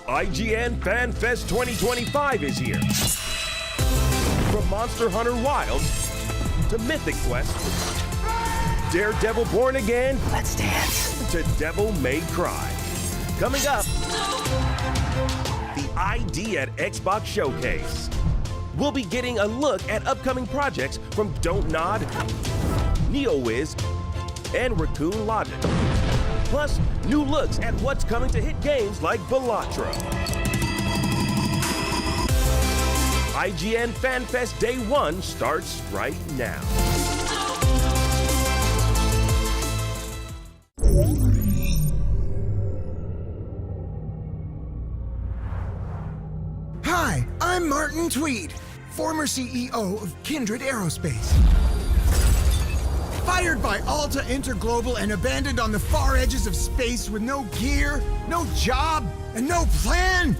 IGN Fan Fest 2025 is here. From Monster Hunter Wilds to Mythic Quest, Daredevil Born Again, Let's dance, to Devil May Cry. Coming up, the ID at Xbox Showcase. We'll be getting a look at upcoming projects from Don't Nod, NeoWiz, and Raccoon Logic. Plus, new looks at what's coming to hit games like Balatro. IGN Fan Fest Day 1 starts right now. Hi, I'm Martin Tweed, former CEO of Kindred Aerospace. Fired by Alta Interglobal and abandoned on the far edges of space with no gear, no job, and no plan.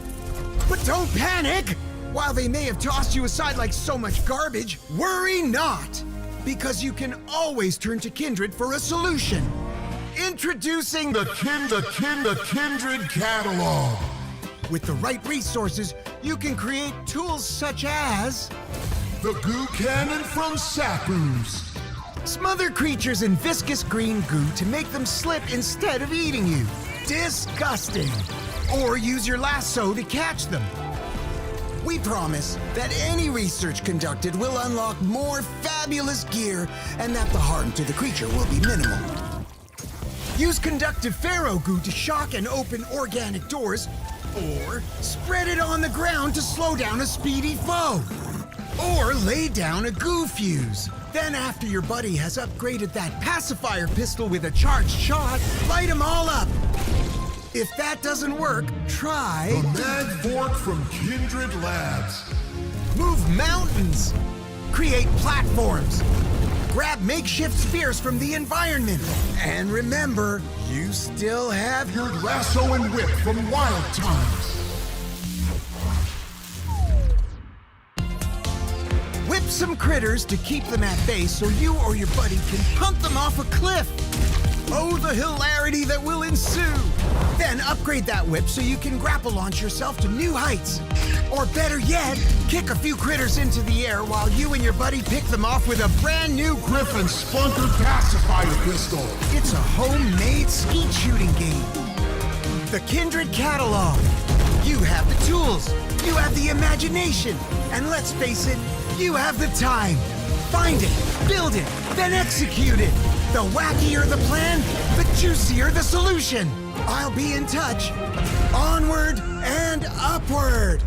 But don't panic! While they may have tossed you aside like so much garbage, worry not! Because you can always turn to Kindred for a solution. Introducing The Kindred Catalog. With the right resources, you can create tools such as The Goo Cannon from Sapoos. smother creatures in viscous green goo to make them slip instead of eating you. Disgusting. Or use your lasso to catch them. We promise that any research conducted will unlock more fabulous gear and that the harm to the creature will be minimal. Use conductive pharaoh goo to shock and open organic doors, or spread it on the ground to slow down a speedy foe. Or lay down a goo fuse. Then after your buddy has upgraded that pacifier pistol with a charged shot, light them all up. If that doesn't work, try The Mag Fork from Kindred Labs. move mountains, create platforms, grab makeshift spears from the environment. And remember, you still have Your lasso and whip from Wild Times. whip some critters to keep them at bay so you or your buddy can punt them off a cliff. Oh, the hilarity that will ensue. Then upgrade that whip so you can grapple launch yourself to new heights. Or better yet, kick a few critters into the air while you and your buddy pick them off with a brand new Griffin Spunker Pacifier Pistol. It's a homemade skeet shooting game. The Kindred Catalog. You have the tools, you have the imagination, and let's face it, you have the time. Find it, build it, then execute it. The wackier the plan, the juicier the solution. I'll be in touch. Onward and upward.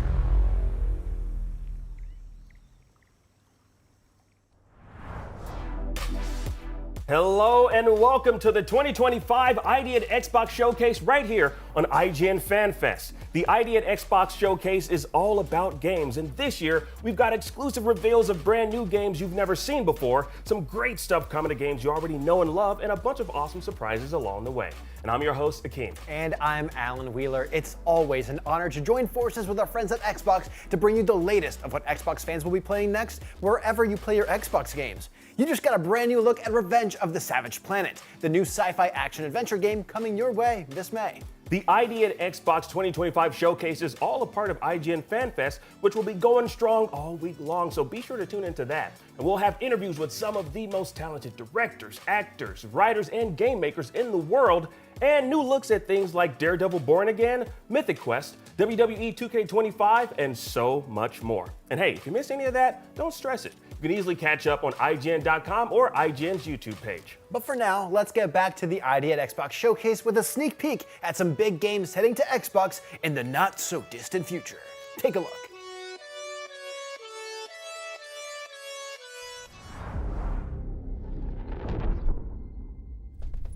Hello and welcome to the 2025 ID at Xbox Showcase right here on IGN Fan Fest. The ID at Xbox Showcase is all about games, and this year we've got exclusive reveals of brand new games you've never seen before, some great stuff coming to games you already know and love, and a bunch of awesome surprises along the way. And I'm your host, Akeem. And I'm Alan Wheeler. It's always an honor to join forces with our friends at Xbox to bring you the latest of what Xbox fans will be playing next wherever you play your Xbox games. You just got a brand new look at Revenge of the Savage Planet, the new sci-fi action-adventure game coming your way this May. The ID at Xbox 2025 Showcase is all a part of IGN Fan Fest, which will be going strong all week long, so be sure to tune into that. And we'll have interviews with some of the most talented directors, actors, writers, and game makers in the world, and new looks at things like Daredevil Born Again, Mythic Quest, WWE 2K25, and so much more. And hey, if you miss any of that, don't stress it. You can easily catch up on IGN.com or IGN's YouTube page. But for now, let's get back to the ID at Xbox Showcase with a sneak peek at some big games heading to Xbox in the not-so-distant future. Take a look.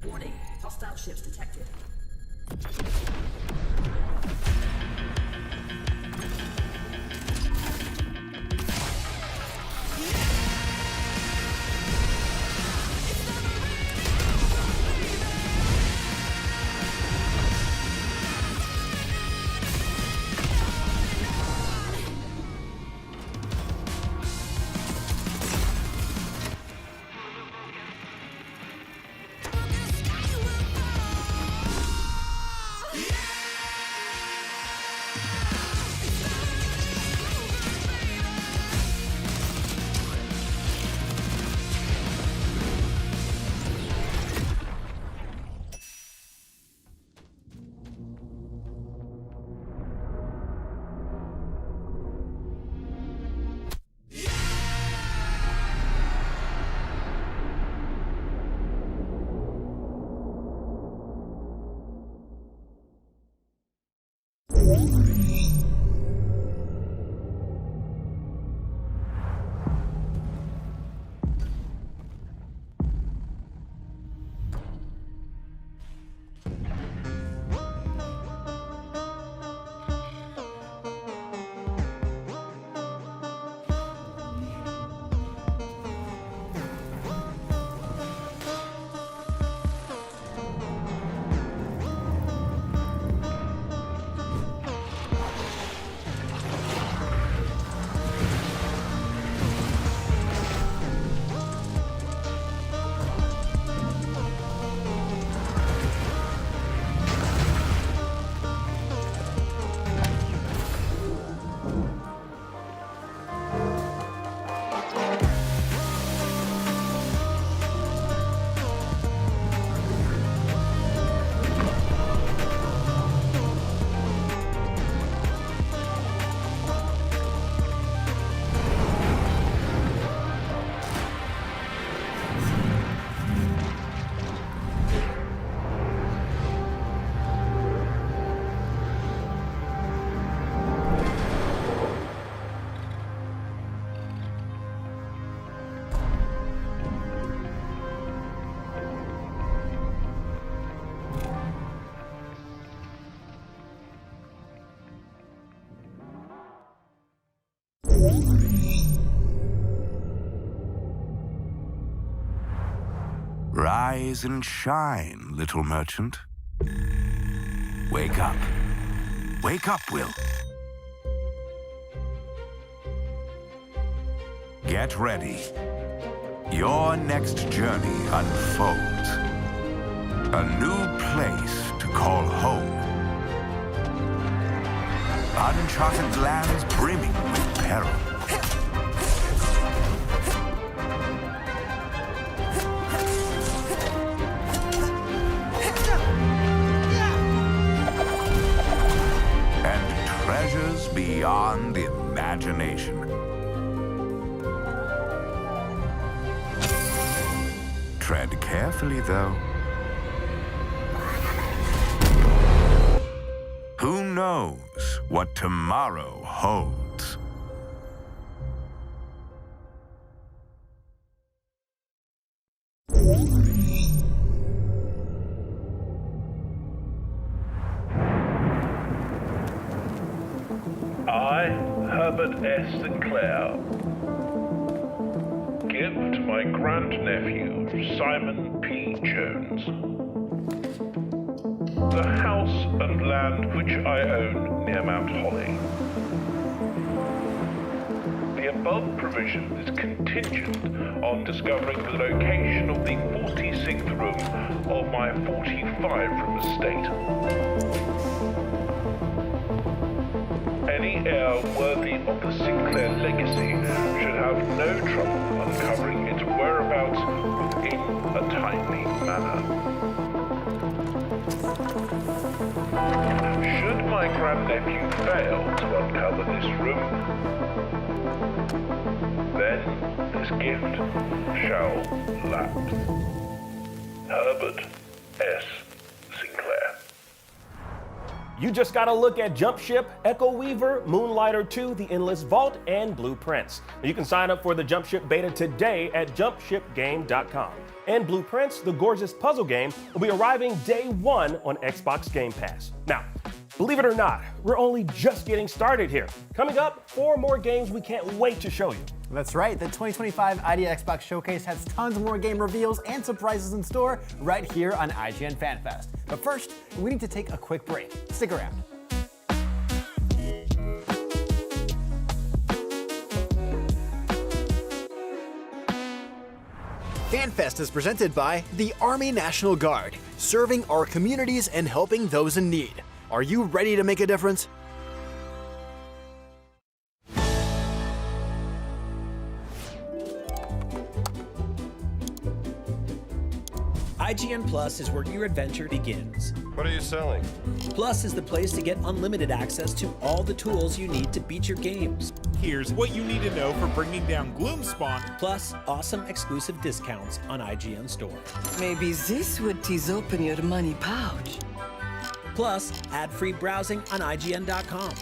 Warning, hostile ships detected. Rise and shine, little merchant. Wake up. Wake up, Will. Get ready. Your next journey unfolds. A new place to call home. Uncharted lands brimming with peril. And treasures beyond imagination. Tread carefully, though. Who knows what tomorrow holds? I, Herbert S. Sinclair, give to my grandnephew, Simon P. Jones, the house and land which I own near Mount Holly. The above provision is contingent on discovering the location of the 46th room of my 45-room estate. Any heir worthy of the Sinclair legacy should have no trouble uncovering its whereabouts within a timely manner. Should my grandnephew fail to uncover this room, then this gift shall lapse. Herbert S. Sinclair. You just got to look at Jump Ship, Echo Weaver, Moonlighter 2, The Endless Vault, and Blueprints. You can sign up for the Jump Ship beta today at jumpshipgame.com. And Blueprints, the gorgeous puzzle game, will be arriving day one on Xbox Game Pass. Now, believe it or not, we're only just getting started here. Coming up, 4 more games we can't wait to show you. That's right, the 2025 ID Xbox Showcase has tons more game reveals and surprises in store right here on IGN Fan Fest. But first, we need to take a quick break. Stick around. FanFest is presented by the Army National Guard, serving our communities and helping those in need. Are you ready to make a difference? IGN Plus is where your adventure begins. What are you selling? Plus is the place to get unlimited access to all the tools you need to beat your games. Here's what you need to know for bringing down Gloomspawn. Plus, awesome exclusive discounts on IGN Store. Maybe this would tease open your money pouch. Plus, ad-free browsing on IGN.com.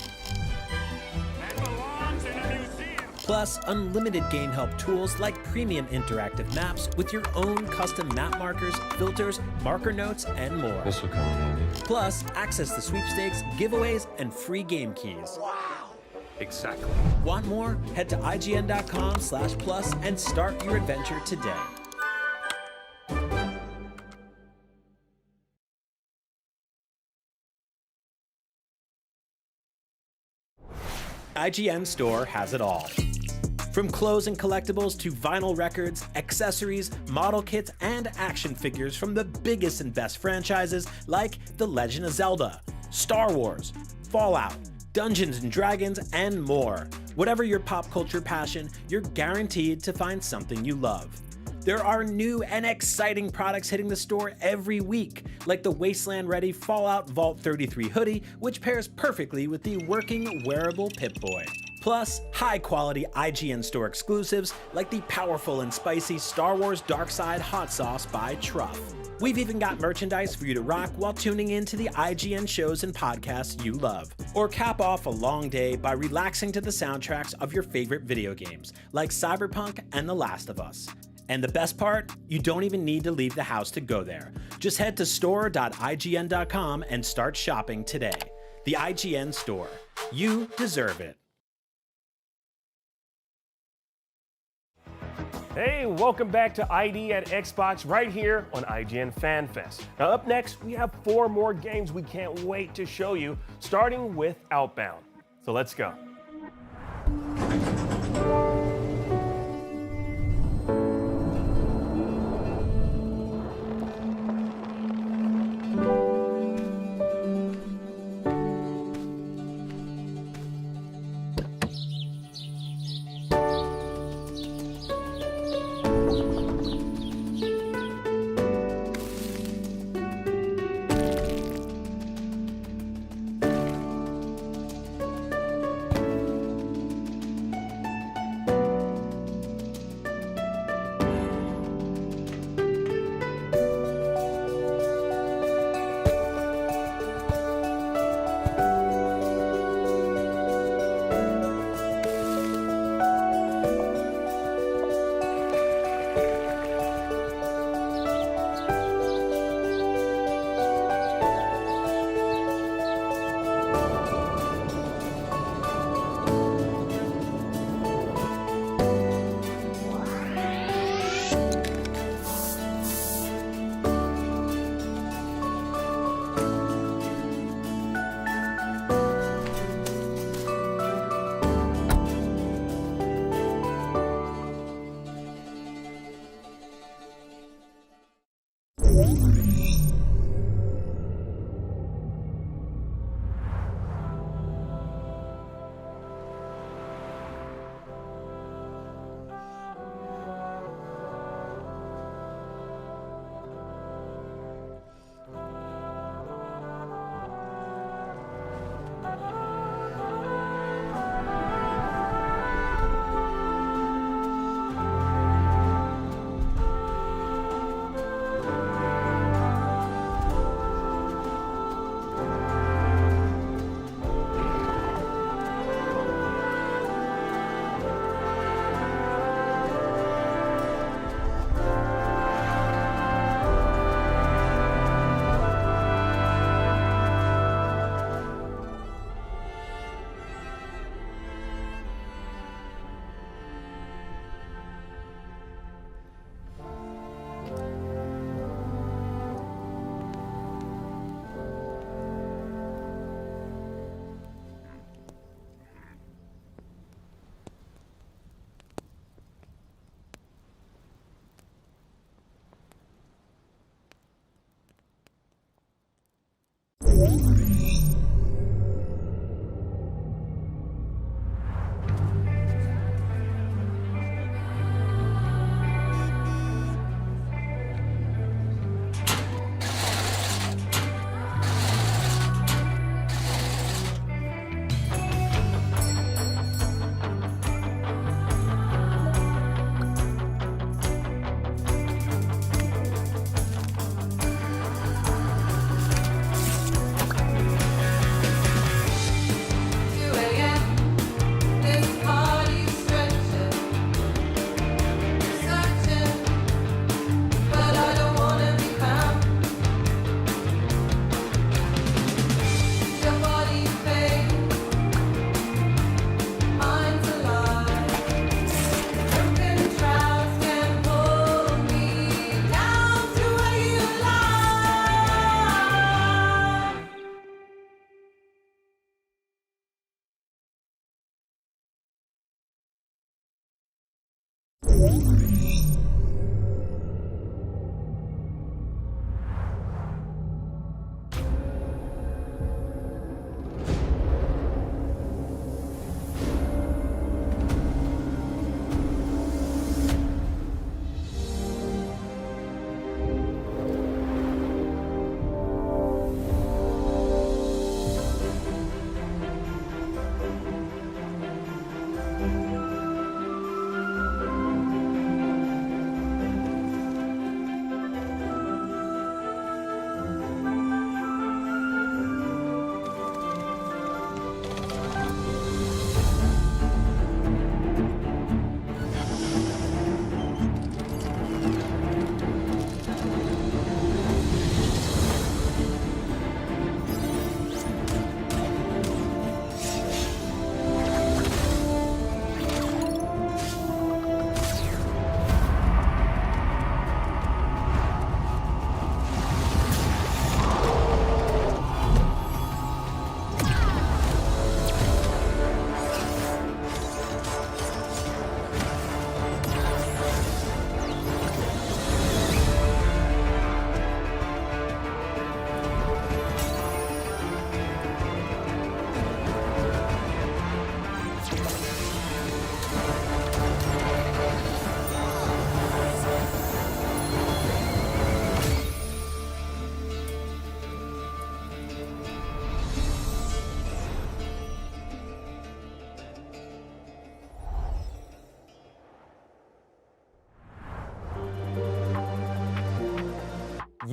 Plus, unlimited game help tools like premium interactive maps with your own custom map markers, filters, marker notes, and more. This will come in handy. Plus, access to sweepstakes, giveaways, and free game keys. Wow. Exactly. Want more? Head to IGN.com/plus and start your adventure today. IGN Store has it all. From clothes and collectibles to vinyl records, accessories, model kits, and action figures from the biggest and best franchises like The Legend of Zelda, Star Wars, Fallout, Dungeons & Dragons, and more. Whatever your pop culture passion, you're guaranteed to find something you love. There are new and exciting products hitting the store every week, like the Wasteland-ready Fallout Vault 33 hoodie, which pairs perfectly with the working wearable Pip-Boy. Plus, high-quality IGN Store exclusives like the powerful and spicy Star Wars Darkside Hot Sauce by Truff. We've even got merchandise for you to rock while tuning in to the IGN shows and podcasts you love. Or cap off a long day by relaxing to the soundtracks of your favorite video games, like Cyberpunk and The Last of Us. And the best part? You don't even need to leave the house to go there. Just head to store.ign.com and start shopping today. The IGN Store. You deserve it. Hey, welcome back to ID at Xbox right here on IGN Fan Fest. Now up next, we have 4 more games we can't wait to show you, starting with Outbound. So let's go.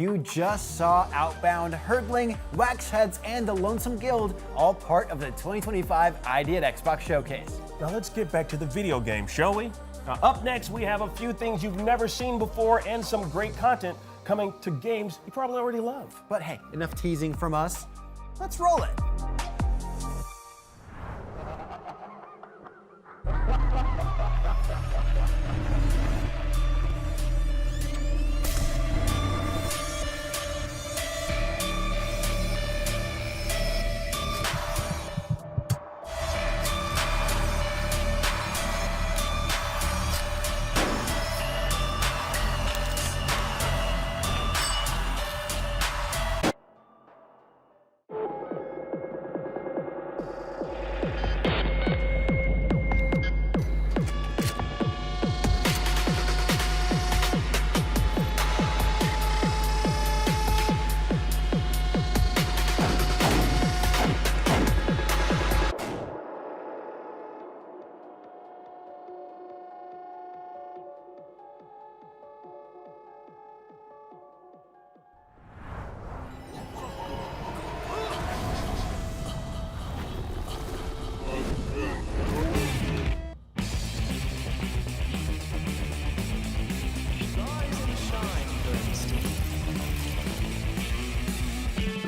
You just saw Outbound, Hurdling, Wax Heads, and the Lonesome Guild, all part of the 2025 ID at Xbox Showcase. Now let's get back to the video game, shall we? Now, up next, we have a few things you've never seen before and some great content coming to games you probably already love. But hey, enough teasing from us. Let's roll it.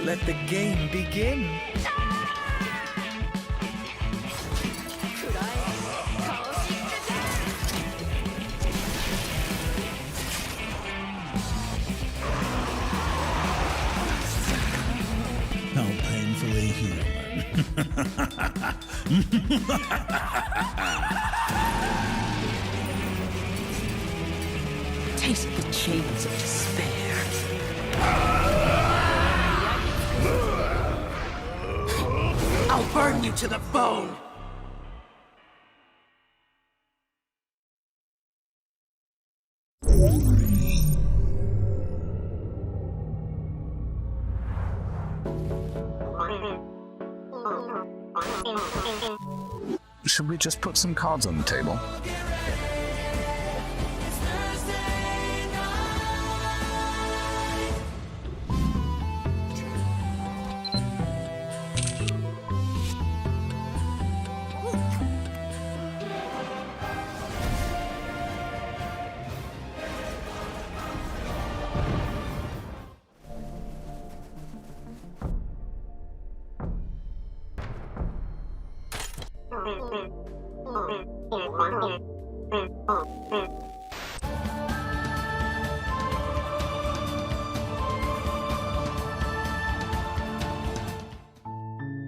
Let the game begin. How painfully human. Taste the chains of despair. I'll burn you to the bone. Should we just put some cards on the table?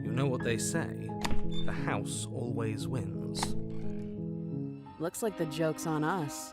You know what they say, the house always wins. Looks like the joke's on us.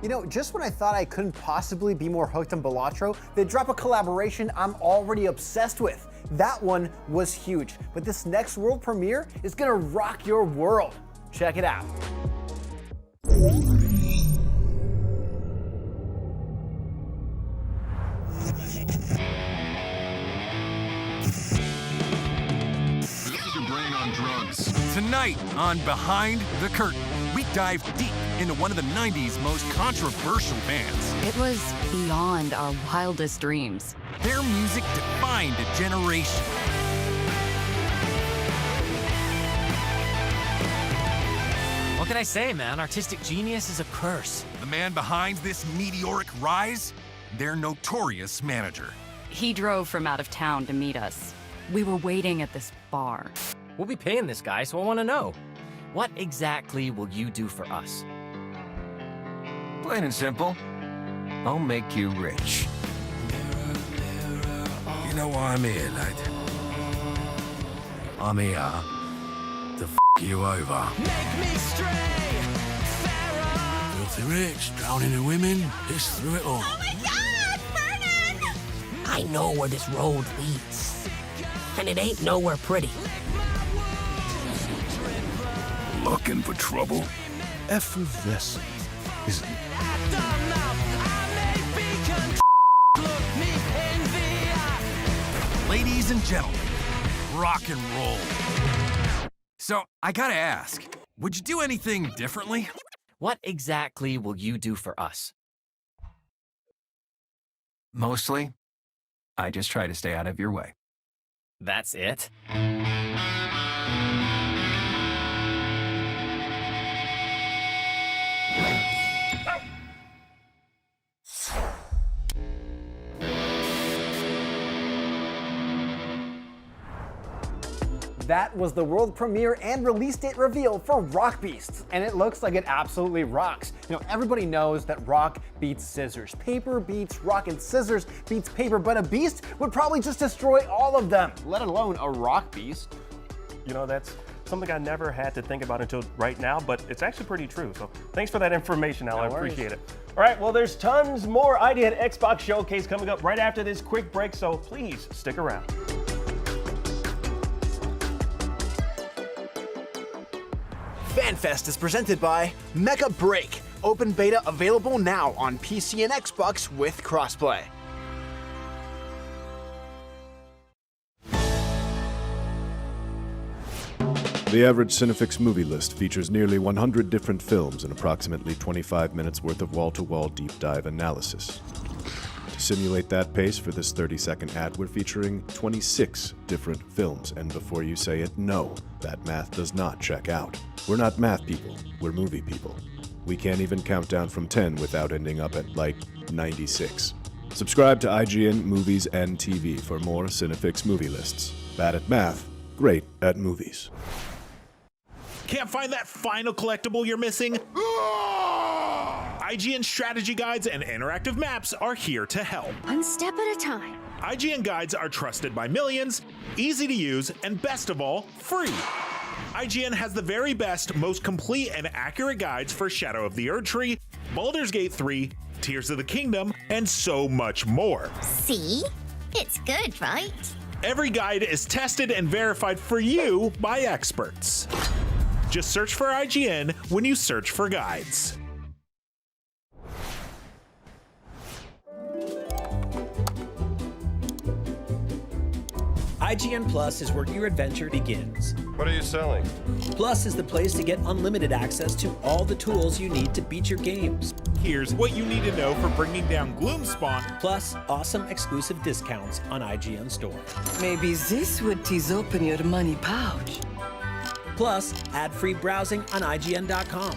You know, just when I thought I couldn't possibly be more hooked on Balatro, they drop a collaboration I'm already obsessed with. That one was huge, but this next world premiere is gonna rock your world. Check it out. Tonight on Behind the Curtain, we dive deep into one of the 90s most controversial bands. It was beyond our wildest dreams. Their music defined a generation. What can I say, man? Artistic genius is a curse. The man behind this meteoric rise, their notorious manager. He drove from out of town to meet us. We were waiting at this bar. We'll be paying this guy, so I want to know. What exactly will you do for us? Plain and simple, I'll make you rich. You know why I'm here, lad? I'm here to f you over. Make me stray, Pharaoh. You'll filthy rich, drowning in women, piss through it all. Oh my God, Vernon! I know where this road leads, and it ain't nowhere pretty. Looking for trouble? Effervescent, isn't it? Ladies and gentlemen, rock and roll. So, I gotta ask, would you do anything differently? What exactly will you do for us? Mostly, I just try to stay out of your way. That's it? That was the world premiere and release date reveal for Rock Beasts, and it looks like it absolutely rocks. You know, everybody knows that rock beats scissors, paper beats rock, and scissors beats paper, but a beast would probably just destroy all of them, let alone a rock beast. You know, that's something I never had to think about until right now, but it's actually pretty true. So thanks for that information, Al. No I worries. appreciate it. All right, well, there's tons more IGN Xbox Showcase coming up right after this quick break, so please stick around. Fan Fest is presented by Mega Break. Open beta available now on PC and Xbox with crossplay. The average Cinefix movie list features nearly 100 different films and approximately 25 minutes worth of wall-to-wall deep dive analysis. To simulate that pace for this 30-second ad, we're featuring 26 different films, and before you say it, no, that math does not check out. We're not math people, we're movie people. We can't even count down from 10 without ending up at, like, 96. Subscribe to IGN Movies and TV for more Cinefix movie lists. Bad at math, great at movies. Can't find that final collectible you're missing? IGN strategy guides and interactive maps are here to help. One step at a time. IGN guides are trusted by millions, easy to use, and best of all, free. IGN has the very best, most complete and accurate guides for Shadow of the Erdtree, Baldur's Gate 3, Tears of the Kingdom, and so much more. See? It's good, right? Every guide is tested and verified for you by experts. Just search for IGN when you search for guides. IGN Plus is where your adventure begins. What are you selling? Plus is the place to get unlimited access to all the tools you need to beat your games. Here's what you need to know for bringing down Gloomspawn. Plus, awesome exclusive discounts on IGN Store. Maybe this would tease open your money pouch. Plus, ad-free browsing on IGN.com.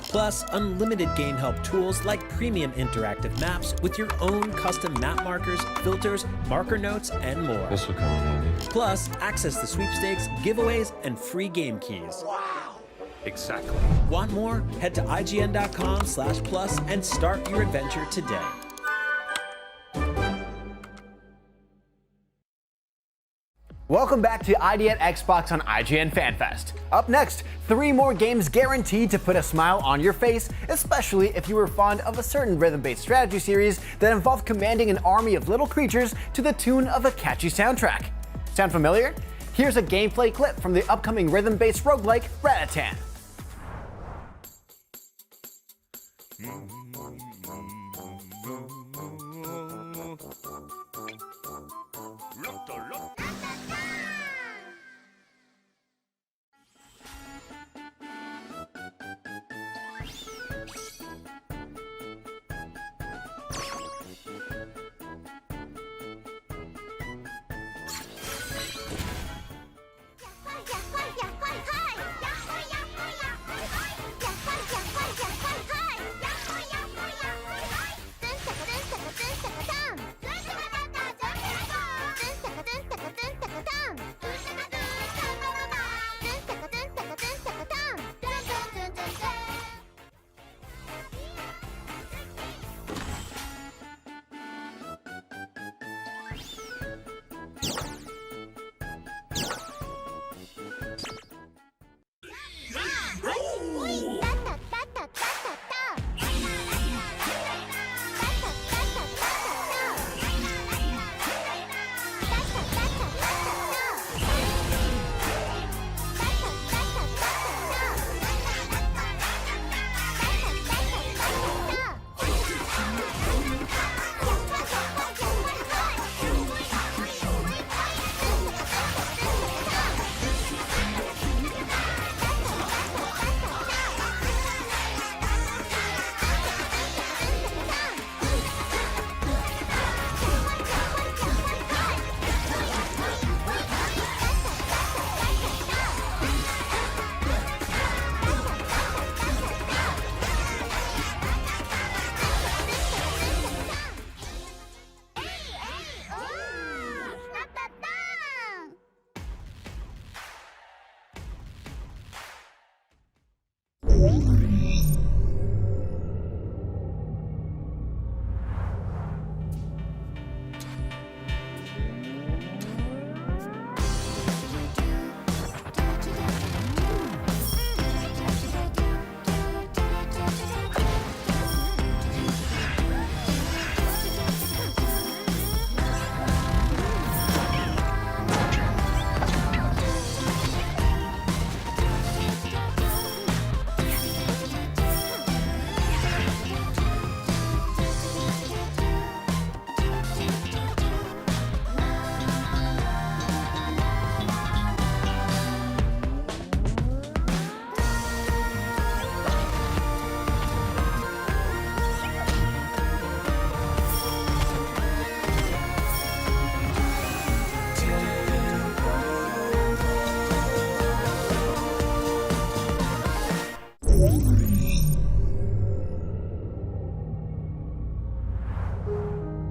Plus, unlimited game help tools like premium interactive maps with your own custom map markers, filters, marker notes, and more. This will come in handy. Plus, access to sweepstakes, giveaways, and free game keys. Wow. Exactly. Want more? Head to IGN.com/plus and start your adventure today. Welcome back to IGN Xbox on IGN Fan Fest. Up next, 3 more games guaranteed to put a smile on your face, especially if you were fond of a certain rhythm-based strategy series that involved commanding an army of little creatures to the tune of a catchy soundtrack. Sound familiar? Here's a gameplay clip from the upcoming rhythm-based roguelike Raccoon.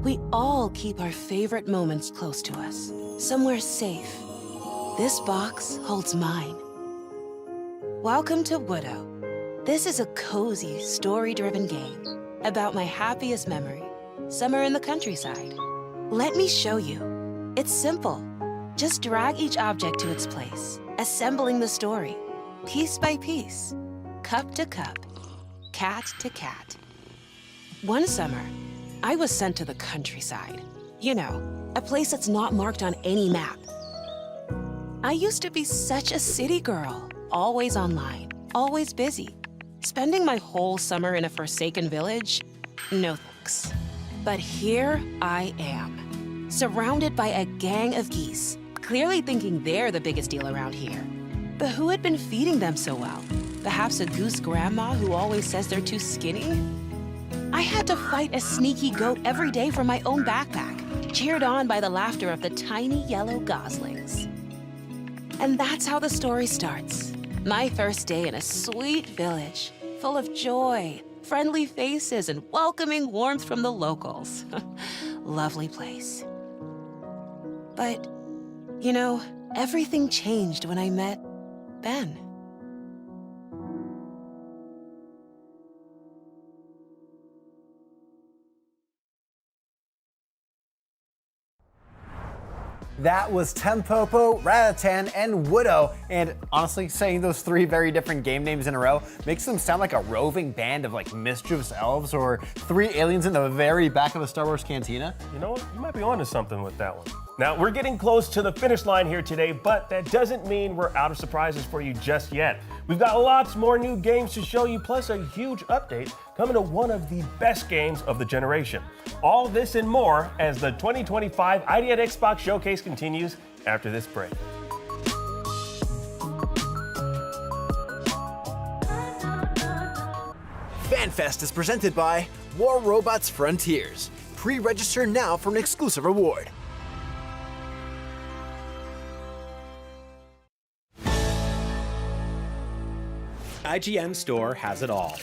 We all keep our favorite moments close to us, somewhere safe. This box holds mine. Welcome to Widow. This is a cozy, story-driven game about my happiest memory, summer in the countryside. Let me show you. It's simple. Just drag each object to its place, assembling the story, piece by piece, cup to cup, cat to cat. One summer, I was sent to the countryside. You know, a place that's not marked on any map. I used to be such a city girl, always online, always busy. Spending my whole summer in a forsaken village? No thanks. But here I am, surrounded by a gang of geese, clearly thinking they're the biggest deal around here. But who had been feeding them so well? Perhaps a goose grandma who always says they're too skinny? I had to fight a sneaky goat every day from my own backpack, cheered on by the laughter of the tiny yellow goslings. And that's how the story starts. My first day in a sweet village, full of joy, friendly faces, and welcoming warmth from the locals. Lovely place. But, you know, everything changed when I met Ben. That was Tempopo, Ratatan, and Widow. And honestly, saying those three very different game names in a row makes them sound like a roving band of like mischievous elves or three aliens in the very back of a Star Wars cantina. You know what? You might be onto something with that one. Now, we're getting close to the finish line here today, but that doesn't mean we're out of surprises for you just yet. We've got lots more new games to show you, plus a huge update coming to one of the best games of the generation. All this and more as the 2025 IGN Xbox Showcase continues after this break. Fan Fest is presented by War Robots Frontiers. Pre-register now for an exclusive reward. IGN Store has it all.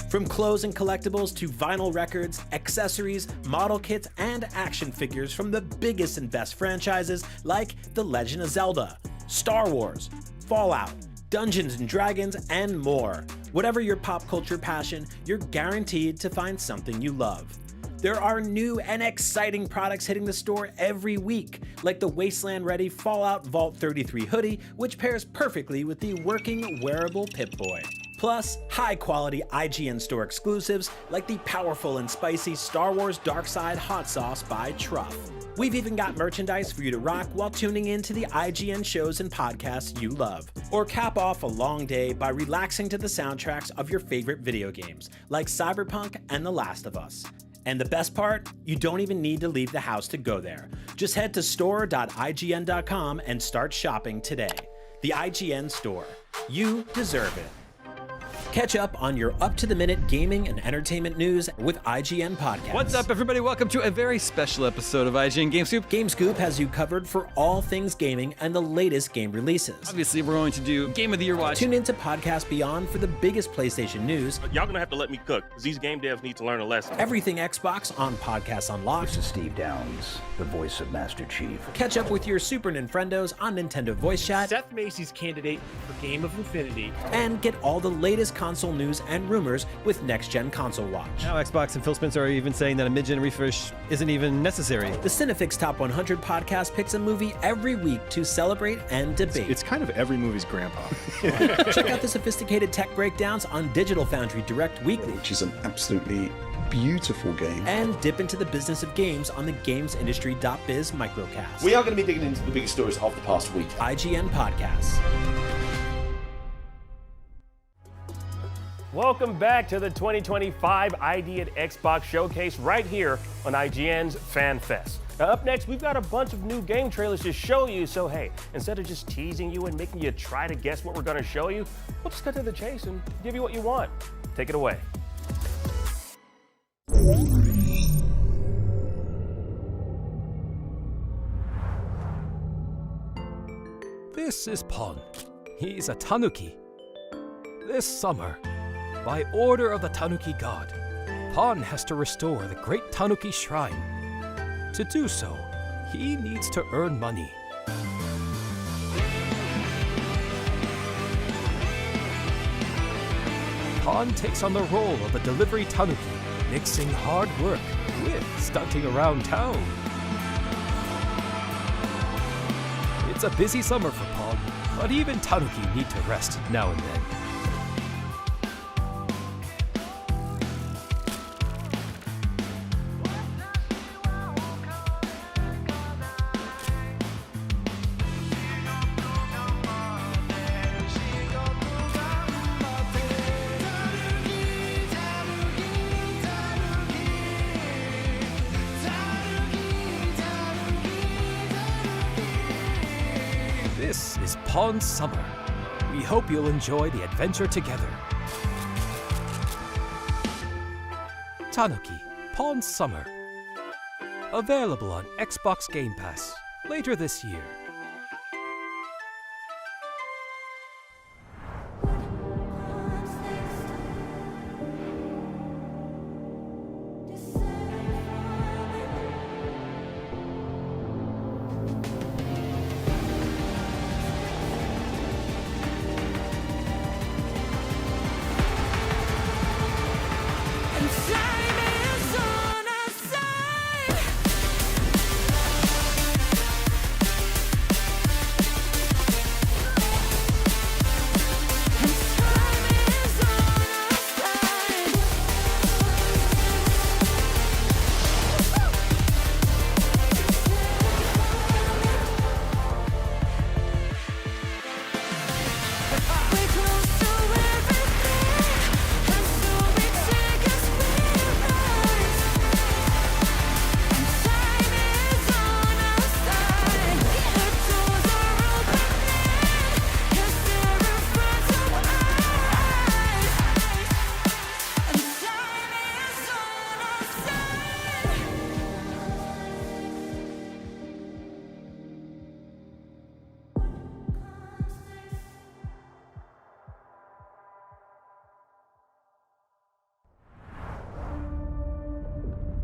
From clothes and collectibles to vinyl records, accessories, model kits, and action figures from the biggest and best franchises like The Legend of Zelda, Star Wars, Fallout, Dungeons & Dragons, and more. Whatever your pop culture passion, you're guaranteed to find something you love. There are new and exciting products hitting the store every week, like the Wasteland-ready Fallout Vault 33 hoodie, which pairs perfectly with the working wearable Pip-Boy. Plus, high-quality IGN Store exclusives like the powerful and spicy Star Wars Darkside Hot Sauce by Truff. We've even got merchandise for you to rock while tuning in to the IGN shows and podcasts you love. Or cap off a long day by relaxing to the soundtracks of your favorite video games, like Cyberpunk and The Last of Us. And the best part? You don't even need to leave the house to go there. Just head to store.ign.com and start shopping today. The IGN Store. You deserve it. Catch up on your up-to-the-minute gaming and entertainment news with IGN Podcast. What's up, everybody? Welcome to a very special episode of IGN Game Scoop. Game Scoop has you covered for all things gaming and the latest game releases. Obviously, we're going to do Game of the Year Watch. Tune into Podcast Beyond for the biggest PlayStation news. Y'all gonna have to let me cook, because these game devs need to learn a lesson. Everything Xbox on Podcast Unlocked. This is Steve Downs, the voice of Master Chief. Catch up with your Super Nintendos on Nintendo Voice Chat. Seth Macy's candidate for Game of Infinity. And get all the latest content console news and rumors with Next Gen Console Watch. Now Xbox and Phil Spencer are even saying that a mid-gen refresh isn't even necessary. The Cinefix Top 100 podcast picks a movie every week to celebrate and debate. It's kind of every movie's grandpa. Check out the sophisticated tech breakdowns on Digital Foundry Direct Weekly, which is an absolutely beautiful game. And dip into the business of games on the GamesIndustry.biz microcast. We are going to be digging into the biggest stories of the past week. IGN Podcasts. Welcome back to the 2025 ID at Xbox Showcase right here on IGN's Fan Fest. Now up next, we've got a bunch of new game trailers to show you, so hey, instead of just teasing you and making you try to guess what we're going to show you, we'll just cut to the chase and give you what you want. Take it away. This is Pon. He's a Tanuki. This summer, by order of the Tanuki god, Pon has to restore the Great Tanuki Shrine. To do so, he needs to earn money. Pon takes on the role of the delivery Tanuki, mixing hard work with stunting around town. It's a busy summer for Pon, but even Tanuki need to rest now and then. This is Pon Summer. We hope you'll enjoy the adventure together. Tanuki, Pon Summer. Available on Xbox Game Pass later this year.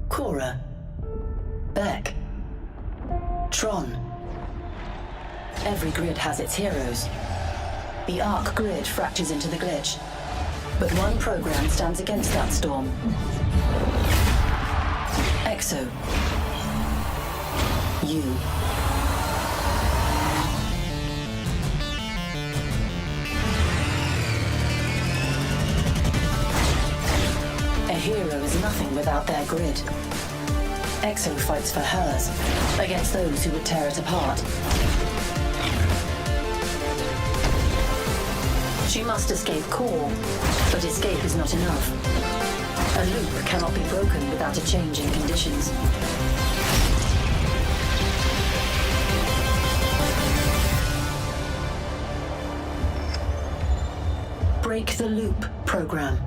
Cora, Beck, Tron. Every grid has its heroes. The Arc grid fractures into the glitch, but one program stands against that storm. Exo. You. A hero is nothing without their grid. Exo fights for hers, against those who would tear it apart. She must escape Core, but escape is not enough. A loop cannot be broken without a change in conditions. Break the loop program.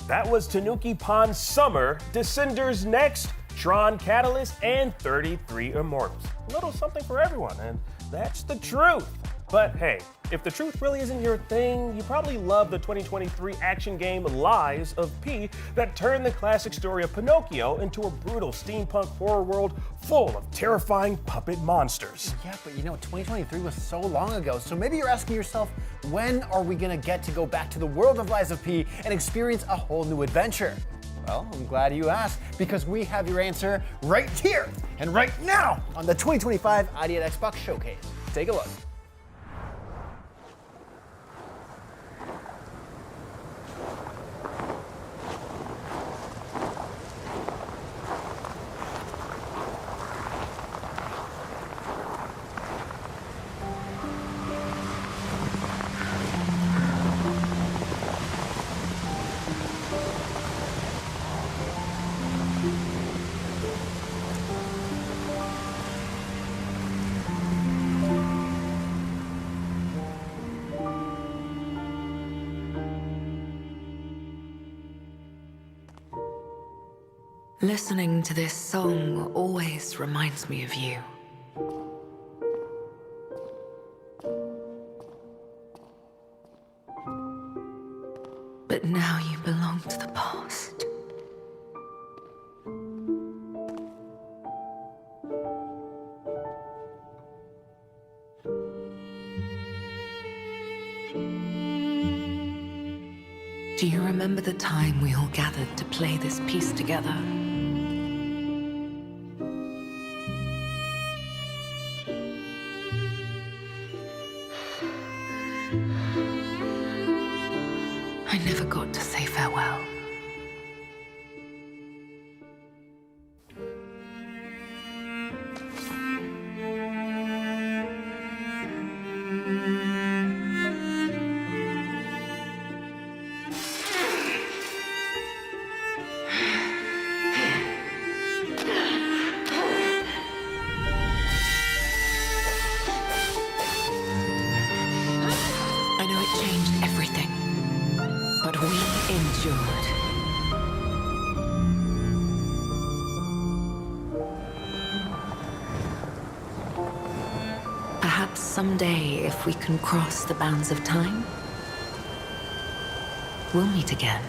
That was Tanuki Pond Summer, Descenders Next, Tron Catalyst, and 33 Immortals. A little something for everyone, and that's the truth. But hey, if the truth really isn't your thing, you probably love the 2023 action game Lies of P that turned the classic story of Pinocchio into a brutal steampunk horror world full of terrifying puppet monsters. Yeah, but 2023 was so long ago, so maybe you're asking yourself, when are we gonna get to go back to the world of Lies of P and experience a whole new adventure? Well, I'm glad you asked, because we have your answer right here and right now on the 2025 ID at Xbox Showcase. Take a look. Listening to this song always reminds me of you. But now you belong to the past. Do you remember the time we all gathered to play this piece together? I never got to say farewell. I know it changed everything, but we endured. Perhaps someday, if we can cross the bounds of time, we'll meet again.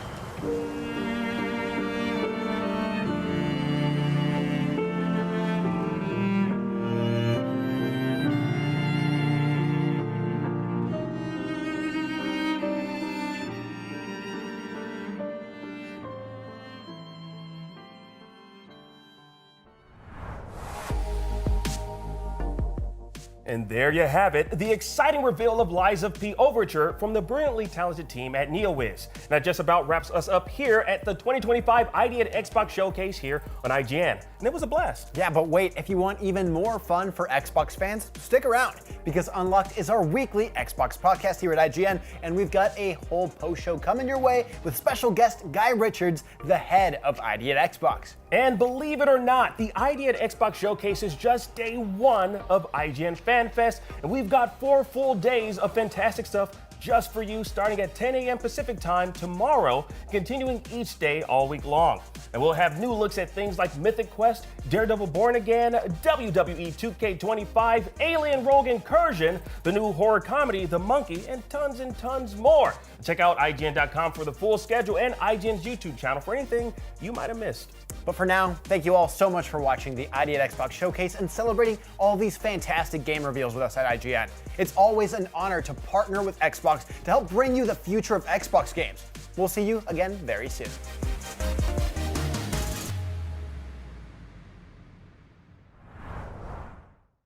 And there you have it, the exciting reveal of Lies of P Overture from the brilliantly talented team at NeoWiz. And that just about wraps us up here at the 2025 ID at Xbox Showcase here on IGN. And it was a blast. Yeah, but wait, if you want even more fun for Xbox fans, stick around, because Unlocked is our weekly Xbox podcast here at IGN, and we've got a whole post-show coming your way with special guest Guy Richards, the head of ID at Xbox. And believe it or not, the ID at Xbox Showcase is just day one of IGN Fan Fest, and we've got 4 full days of fantastic stuff just for you, starting at 10 a.m. Pacific time tomorrow, continuing each day all week long. And we'll have new looks at things like Mythic Quest, Daredevil Born Again, WWE 2K25, Alien Rogue Incursion, the new horror comedy The Monkey, and tons more. Check out IGN.com for the full schedule and IGN's YouTube channel for anything you might have missed. But for now, thank you all so much for watching the ID at Xbox Showcase and celebrating all these fantastic game reveals with us at IGN. It's always an honor to partner with Xbox to help bring you the future of Xbox games. We'll see you again very soon.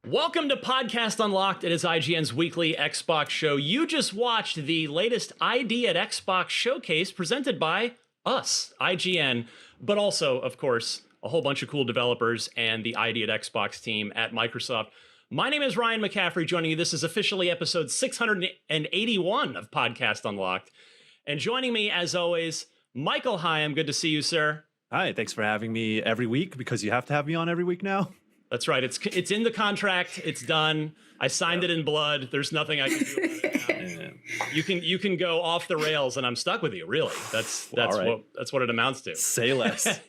Welcome to Podcast Unlocked. It is IGN's weekly Xbox show. You just watched the latest ID at Xbox Showcase presented by us, IGN, but also, of course, a whole bunch of cool developers and the ID at Xbox team at Microsoft. My name is Ryan McCaffrey joining you. This is officially episode 681 of Podcast Unlocked. And joining me, as always, Michael Hyam. Good to see you, sir. Hi, thanks for having me every week, because you have to have me on every week now. That's right. It's in the contract. It's done. I signed it in blood. There's nothing I can do about it now. You can go off the rails, and I'm stuck with you. Really, that's what it amounts to. Say less.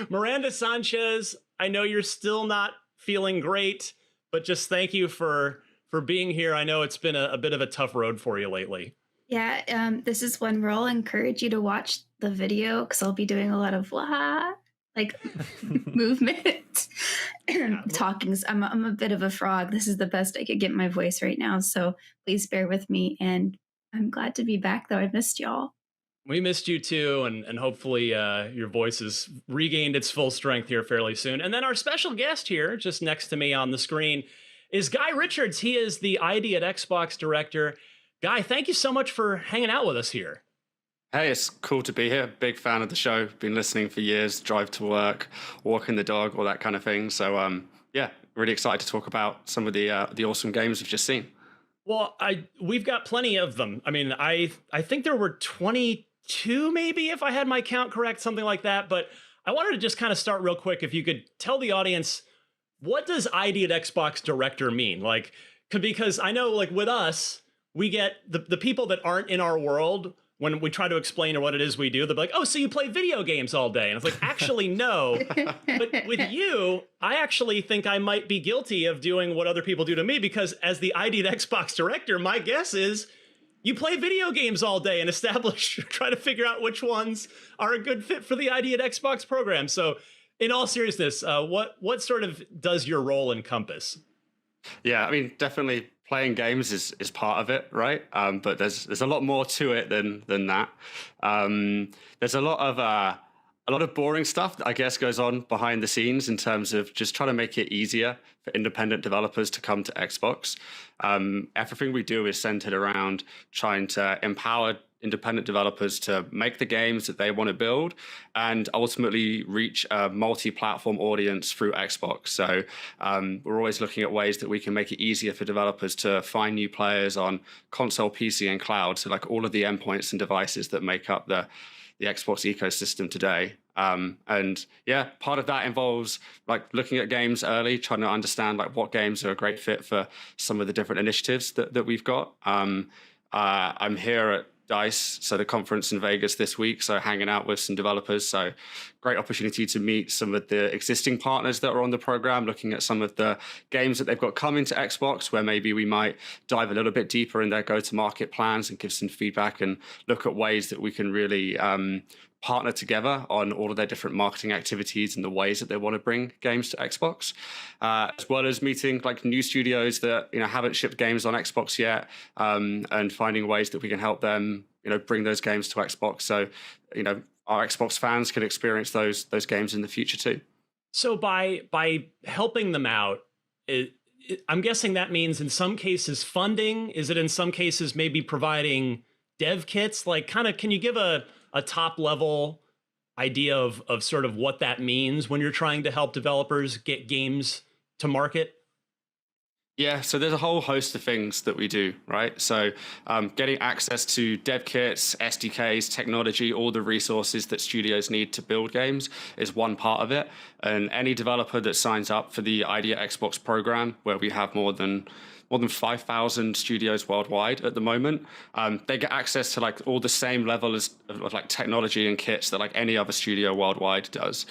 Miranda Sanchez, I know you're still not feeling great, but just thank you for being here. I know it's been a bit of a tough road for you lately. Yeah, this is one where I'll encourage you to watch the video because I'll be doing a lot of movement, talking. I'm a bit of a frog. This is the best I could get my voice right now, so please bear with me. And I'm glad to be back, though. I missed y'all. We missed you too, and hopefully your voice has regained its full strength here fairly soon. And then our special guest here, just next to me on the screen, is Guy Richards. He is the ID at Xbox director. Guy, thank you so much for hanging out with us here. Hey, it's cool to be here. Big fan of the show. Been listening for years, drive to work, walking the dog, all that kind of thing. So, yeah, really excited to talk about some of the awesome games we've just seen. Well, we've got plenty of them. I mean, I think there were 22, maybe, if I had my count correct, something like that. But I wanted to just kind of start real quick. If you could tell the audience, what does ID at Xbox director mean? Like, because I know, like, with us, we get the people that aren't in our world. When we try to explain what it is we do, they'll be like, oh, so you play video games all day. And it's like, actually, no. But with you, I actually think I might be guilty of doing what other people do to me, because as the ID at Xbox director, my guess is you play video games all day and try to figure out which ones are a good fit for the ID at Xbox program. So in all seriousness, what sort of does your role encompass? Yeah, I mean, definitely playing games is part of it, right? But there's a lot more to it than that. There's a lot of boring stuff that I guess goes on behind the scenes in terms of just trying to make it easier for independent developers to come to Xbox. Everything we do is centered around trying to empower independent developers to make the games that they want to build and ultimately reach a multi-platform audience through Xbox. So we're always looking at ways that we can make it easier for developers to find new players on console, PC, and cloud. So like all of the endpoints and devices that make up the Xbox ecosystem today. And yeah, part of that involves like looking at games early, trying to understand like what games are a great fit for some of the different initiatives that we've got. I'm here at DICE, so the conference in Vegas this week, so hanging out with some developers. So great opportunity to meet some of the existing partners that are on the program, looking at some of the games that they've got coming to Xbox, where maybe we might dive a little bit deeper in their go-to-market plans and give some feedback and look at ways that we can really partner together on all of their different marketing activities and the ways that they want to bring games to Xbox, as well as meeting like new studios that haven't shipped games on Xbox yet, and finding ways that we can help them bring those games to Xbox, so our Xbox fans can experience those games in the future too. So by helping them out, I'm guessing that means in some cases funding. Is it in some cases maybe providing dev kits? Like, kind of, can you give a top level idea of sort of what that means when you're trying to help developers get games to market? Yeah, so there's a whole host of things that we do, right? So getting access to dev kits, SDKs, technology, all the resources that studios need to build games is one part of it. And any developer that signs up for the ID at Xbox program, where we have more than 5,000 studios worldwide at the moment, they get access to like all the same level of like technology and kits that like any other studio worldwide does.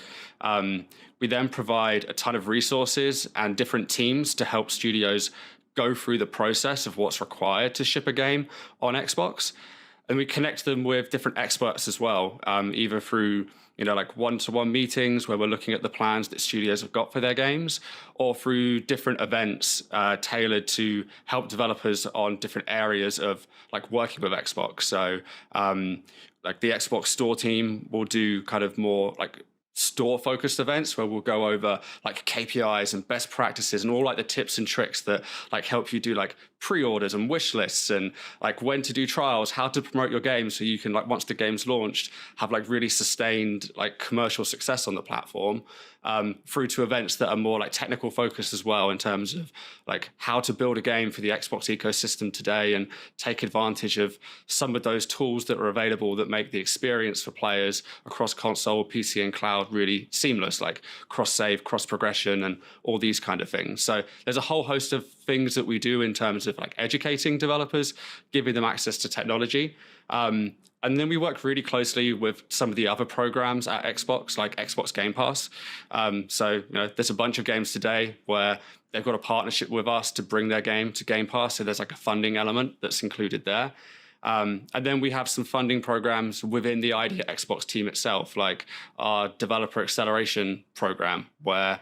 We then provide a ton of resources and different teams to help studios go through the process of what's required to ship a game on Xbox. And we connect them with different experts as well, either through like one-to-one meetings where we're looking at the plans that studios have got for their games, or through different events tailored to help developers on different areas of like working with Xbox. So like the Xbox Store team will do kind of more like store-focused events where we'll go over like KPIs and best practices and all like the tips and tricks that like help you do like pre-orders and wish lists and like when to do trials, how to promote your game so you can like once the game's launched have like really sustained like commercial success on the platform. through to events that are more like technical focused as well, in terms of like how to build a game for the Xbox ecosystem today and take advantage of some of those tools that are available that make the experience for players across console, PC, and cloud really seamless, like cross-save, cross-progression, and all these kind of things. So there's a whole host of things that we do in terms of like educating developers, giving them access to technology. And then we work really closely with some of the other programs at Xbox, like Xbox Game Pass. So there's a bunch of games today where they've got a partnership with us to bring their game to Game Pass. So there's like a funding element that's included there. And then we have some funding programs within the ID at Xbox team itself, like our developer acceleration program, where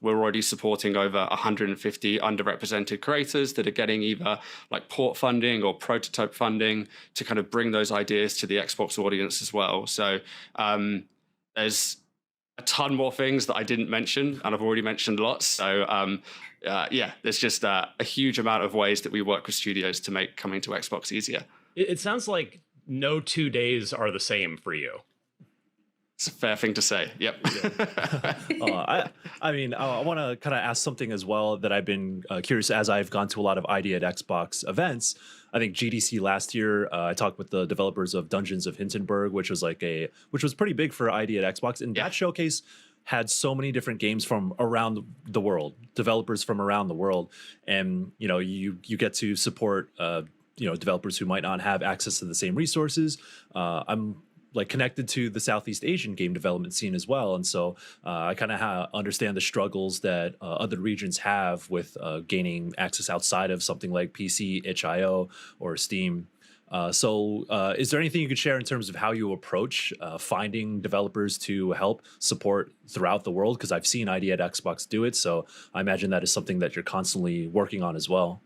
we're already supporting over 150 underrepresented creators that are getting either like port funding or prototype funding to kind of bring those ideas to the Xbox audience as well. So there's a ton more things that I didn't mention, and I've already mentioned lots. So there's just a huge amount of ways that we work with studios to make coming to Xbox easier. It sounds like no 2 days are the same for you. It's a fair thing to say. Yep. I mean, I want to kind of ask something as well that I've been curious as I've gone to a lot of ID at Xbox events. I think GDC last year, I talked with the developers of Dungeons of Hindenburg, which was pretty big for ID at Xbox, and that showcase had so many different games from around the world, developers from around the world, and you get to support developers who might not have access to the same resources. I'm like connected to the Southeast Asian game development scene as well, and so I kind of understand the struggles that other regions have with gaining access outside of something like PC, itch.io, or Steam. So is there anything you could share in terms of how you approach finding developers to help support throughout the world? Because I've seen ID at Xbox do it, so I imagine that is something that you're constantly working on as well.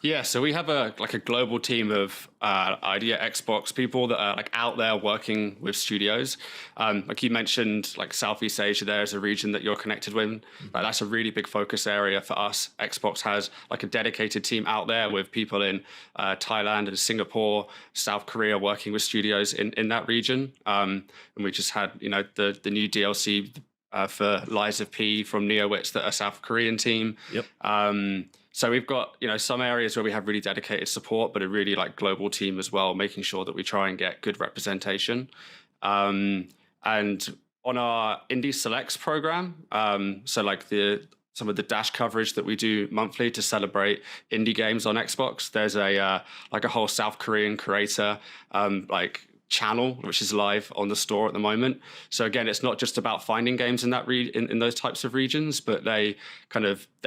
Yeah, so we have a global team of ID at Xbox people that are like out there working with studios. Like you mentioned, like Southeast Asia, there is a region that you're connected with. Like that's a really big focus area for us. Xbox has like a dedicated team out there with people in Thailand and Singapore, South Korea, working with studios in that region. And we just had the new DLC for Lies of P from NeoWitz, that are a South Korean team. Yep. So we've got, some areas where we have really dedicated support, but a really like global team as well, making sure that we try and get good representation. And on our Indie Selects program, so like some of the dash coverage that we do monthly to celebrate indie games on Xbox, there's a whole South Korean creator channel which is live on the store at the moment. So again, it's not just about finding games in that in those types of regions, but the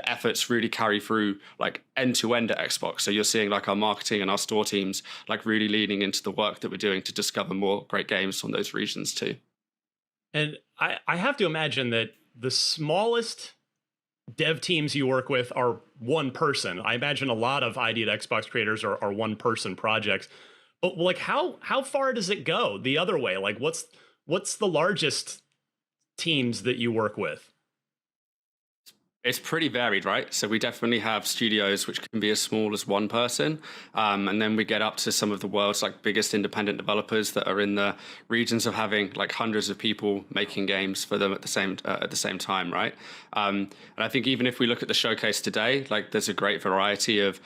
efforts really carry through like end to end at Xbox. So you're seeing like our marketing and our store teams like really leaning into the work that we're doing to discover more great games from those regions too. And I have to imagine that the smallest dev teams you work with are one person. I imagine a lot of ID at Xbox creators are one person projects. But like how far does it go the other way? Like what's the largest teams that you work with? It's pretty varied, right? So we definitely have studios which can be as small as one person, and then we get up to some of the world's like biggest independent developers that are in the regions of having like hundreds of people making games for them at the same time, right? And I think even if we look at the showcase today, like there's a great variety of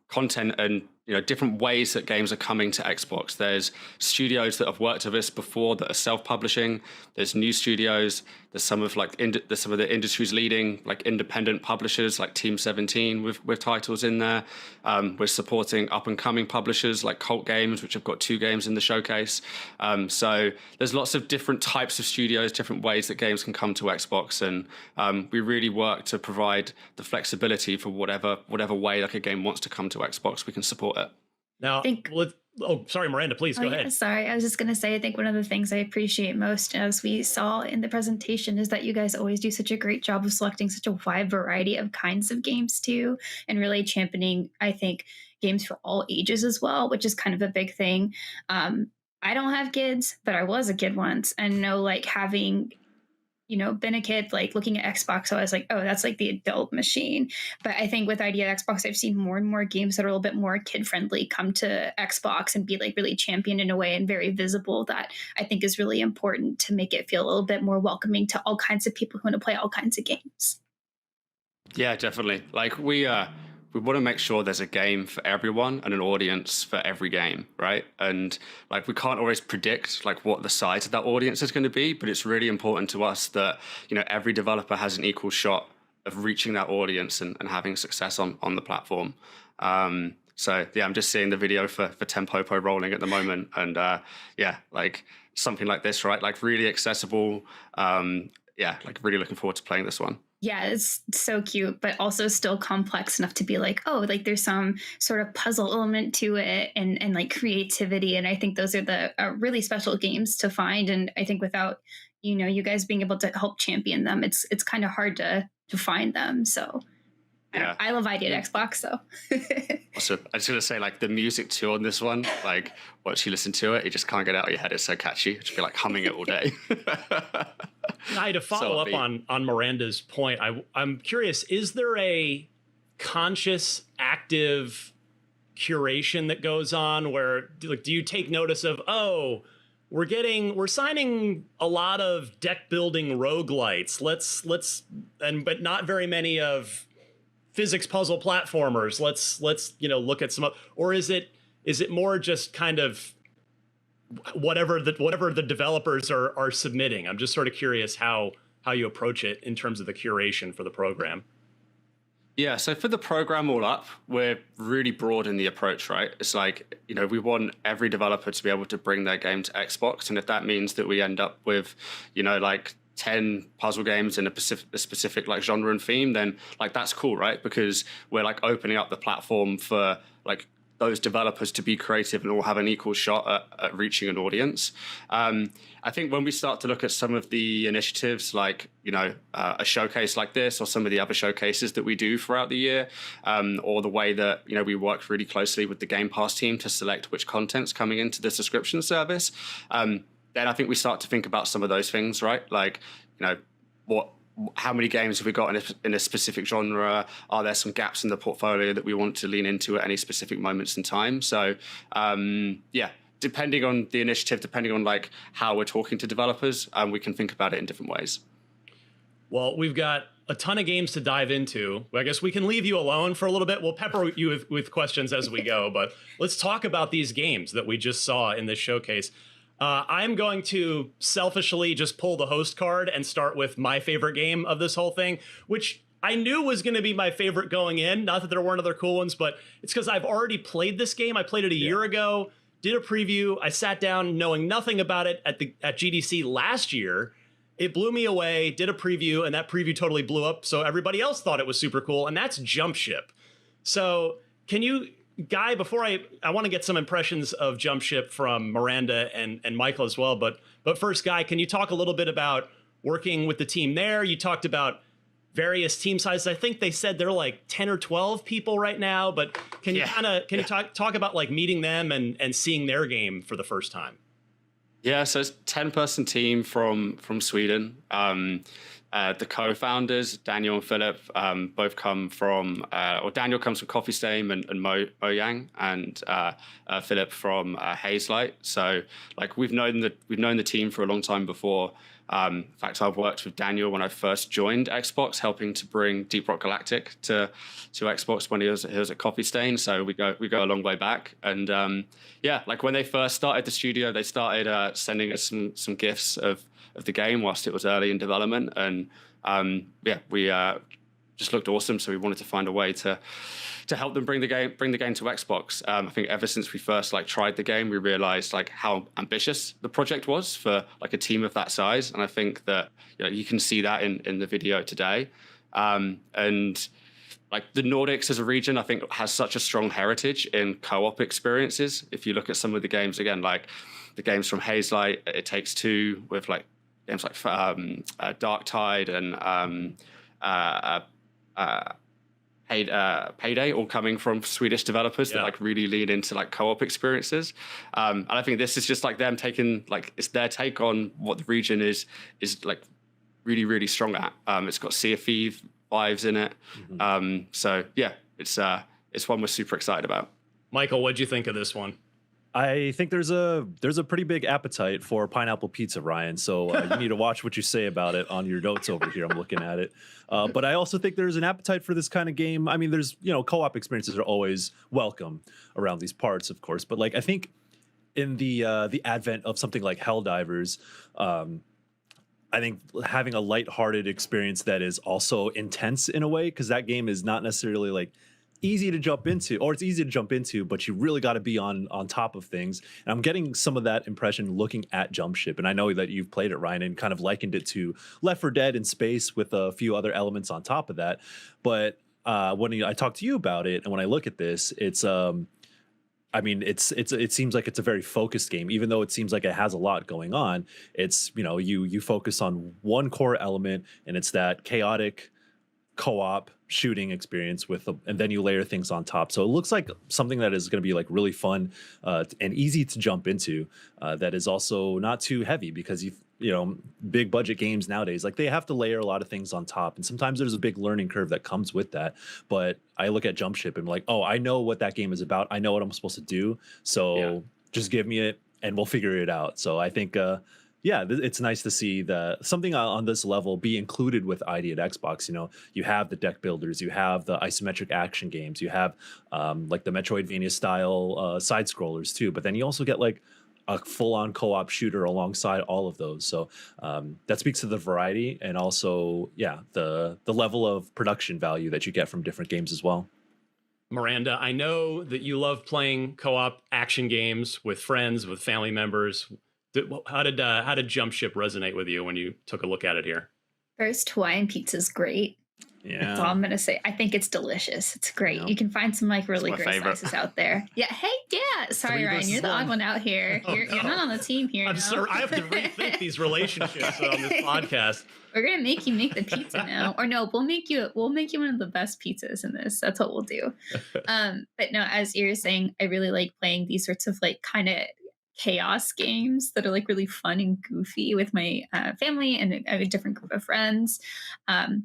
content and different ways that games are coming to Xbox. There's studios that have worked with us before that are self-publishing. There's new studios. There's some of the industry's leading like independent publishers like Team 17 with titles in there. We're supporting up and coming publishers like Cult Games, which have got 2 games in the showcase. So there's lots of different types of studios, different ways that games can come to Xbox, and we really work to provide the flexibility for whatever way like a game wants to come to Xbox. We can support it. Now, sorry, Miranda, please go ahead. Sorry, I was just going to say, I think one of the things I appreciate most, as we saw in the presentation, is that you guys always do such a great job of selecting such a wide variety of kinds of games too, and really championing, I think, games for all ages as well, which is kind of a big thing. I don't have kids, but I was a kid once, and know like having been a kid, like looking at Xbox, so I was like, oh, that's like the adult machine. But I think with Idea at Xbox, I've seen more and more games that are a little bit more kid friendly come to Xbox and be like really championed in a way and very visible, that I think is really important to make it feel a little bit more welcoming to all kinds of people who want to play all kinds of games. Yeah, definitely. Like we want to make sure there's a game for everyone and an audience for every game, right? And like we can't always predict like what the size of that audience is going to be, but it's really important to us that every developer has an equal shot of reaching that audience and having success on the platform. So yeah, I'm just seeing the video for Tempopo rolling at the moment, and like something like this, right? Like really accessible. Like really looking forward to playing this one. Yeah, it's so cute, but also still complex enough to be like, oh, like there's some sort of puzzle element to it and like creativity. And I think those are the really special games to find. And I think without, you guys being able to help champion them, it's kind of hard to find them. So I love Idea at Xbox, so. Also, I was going to say, like, the music too on this one, like, once you listen to it, you just can't get it out of your head. It's so catchy. You just feel like humming it all day. To follow up on Miranda's point, I'm curious, is there a conscious, active curation that goes on where, like, do you take notice of, oh, we're signing a lot of deck building roguelites. But not very many of physics puzzle platformers. Let's look at some, or is it more just kind of whatever the developers are submitting? I'm just sort of curious how you approach it in terms of the curation for the program. Yeah, so for the program all up, we're really broad in the approach, right? It's like, we want every developer to be able to bring their game to Xbox. And if that means that we end up with, like 10 puzzle games in a specific like genre and theme, then like that's cool, right? Because we're like opening up the platform for like those developers to be creative and all have an equal shot at reaching an audience. I think when we start to look at some of the initiatives, like, a showcase like this or some of the other showcases that we do throughout the year, or the way that, we work really closely with the Game Pass team to select which content's coming into the subscription service, then I think we start to think about some of those things, right? Like, how many games have we got in a specific genre? Are there some gaps in the portfolio that we want to lean into at any specific moments in time? So, depending on the initiative, depending on like how we're talking to developers, we can think about it in different ways. Well, we've got a ton of games to dive into. I guess we can leave you alone for a little bit. We'll pepper you with questions as we go, but let's talk about these games that we just saw in this showcase. I'm going to selfishly just pull the host card and start with my favorite game of this whole thing, which I knew was going to be my favorite going in. Not that there weren't other cool ones, but it's because I've already played this game. I played it a year ago, did a preview. I sat down knowing nothing about it at GDC last year. It blew me away, did a preview, and that preview totally blew up. So everybody else thought it was super cool, and that's Jump Ship. So can you... Guy, before I want to get some impressions of Jump Ship from Miranda and Michael as well. But first, Guy, can you talk a little bit about working with the team there? You talked about various team sizes. I think they said they're like 10 or 12 people right now. But can you you talk about like meeting them and seeing their game for the first time? Yeah, so it's a 10-person team from Sweden. The co-founders, Daniel and Philip, both come from, or Daniel comes from Coffee Stain and Mojang, and Philip from Hazelight. So, like, we've known the team for a long time before. In fact, I've worked with Daniel when I first joined Xbox, helping to bring Deep Rock Galactic to Xbox when he was at Coffee Stain. So we go a long way back. And like when they first started the studio, they started sending us some gifts of the game whilst it was early in development, and we just looked awesome. So we wanted to find a way to help them bring the game to Xbox. I think ever since we first tried the game, we realized how ambitious the project was for a team of that size, and I think that you can see that in the video today. And the Nordics as a region, I think, has such a strong heritage in co-op experiences. If you look at some of the games again, like the games from Hazelight, It Takes Two, with games like Dark Tide and Payday, all coming from Swedish developers that really lean into co-op experiences. And I think this is just them taking it's their take on what the region is really, really strong at. It's got Sea of Thieves vibes in it. So yeah, it's one we're super excited about. Michael, what'd you think of this one? I think there's a pretty big appetite for pineapple pizza, Ryan. So you need to watch what you say about it on your notes over here. I'm looking at it, but I also think there's an appetite for this kind of game. I mean, there's co-op experiences are always welcome around these parts, of course. But like I think in the advent of something like Helldivers, I think having a lighthearted experience that is also intense in a way, because that game is not necessarily like easy to jump into, or it's easy to jump into, but you really got to be on top of things. And I'm getting some of that impression looking at Jump Ship, and I know that you've played it, Ryan, and kind of likened it to Left 4 Dead in space with a few other elements on top of that. But when I talk to you about it, and when I look at this, it's I mean, it seems like it's a very focused game, even though it seems like it has a lot going on. It's you focus on one core element, and it's that chaotic co-op shooting experience and then you layer things on top. So it looks like something that is going to be like really fun and easy to jump into. That is also not too heavy, because big budget games nowadays, like they have to layer a lot of things on top, and sometimes there's a big learning curve that comes with that. But I look at Jump Ship and I'm like, oh, I know what that game is about. I know what I'm supposed to do. So just give me it and we'll figure it out. So I think it's nice to see that something on this level be included with ID at Xbox. You have the deck builders, you have the isometric action games, you have like the Metroidvania style side scrollers too. But then you also get like a full-on co-op shooter alongside all of those. So that speaks to the variety, and also the level of production value that you get from different games as well. Miranda, I know that you love playing co-op action games with friends, with family members. How did Jump Ship resonate with you when you took a look at it here? First, Hawaiian pizza's great. Yeah, that's all I'm gonna say. I think it's delicious. It's great. You can find some like really great slices out there. Yeah. Hey, yeah. Sorry, Ryan, you're the odd one out here. You're not on the team here. I'm sorry. I have to rethink these relationships on this podcast. We're gonna make you make the pizza now, or no? We'll make you one of the best pizzas in this. That's what we'll do. But no, as you're saying, I really like playing these sorts of like kind of chaos games that are like really fun and goofy with my family and a different group of friends.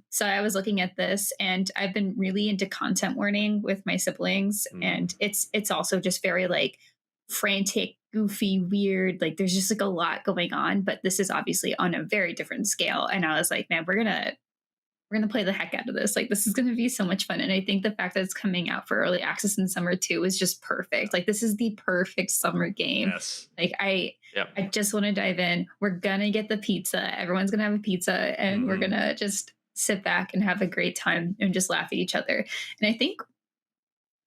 So I was looking at this, and I've been really into content warning with my siblings, and it's also just very like frantic, goofy, weird. Like there's just like a lot going on, but this is obviously on a very different scale. And I was like, man, we're gonna play the heck out of this. Like this is gonna be so much fun. And I think the fact that it's coming out for early access in summer too is just perfect. Like this is the perfect summer game. Yes. Like I just want to dive in. We're gonna get the pizza. Everyone's gonna have a pizza, and we're gonna just sit back and have a great time and just laugh at each other. And I think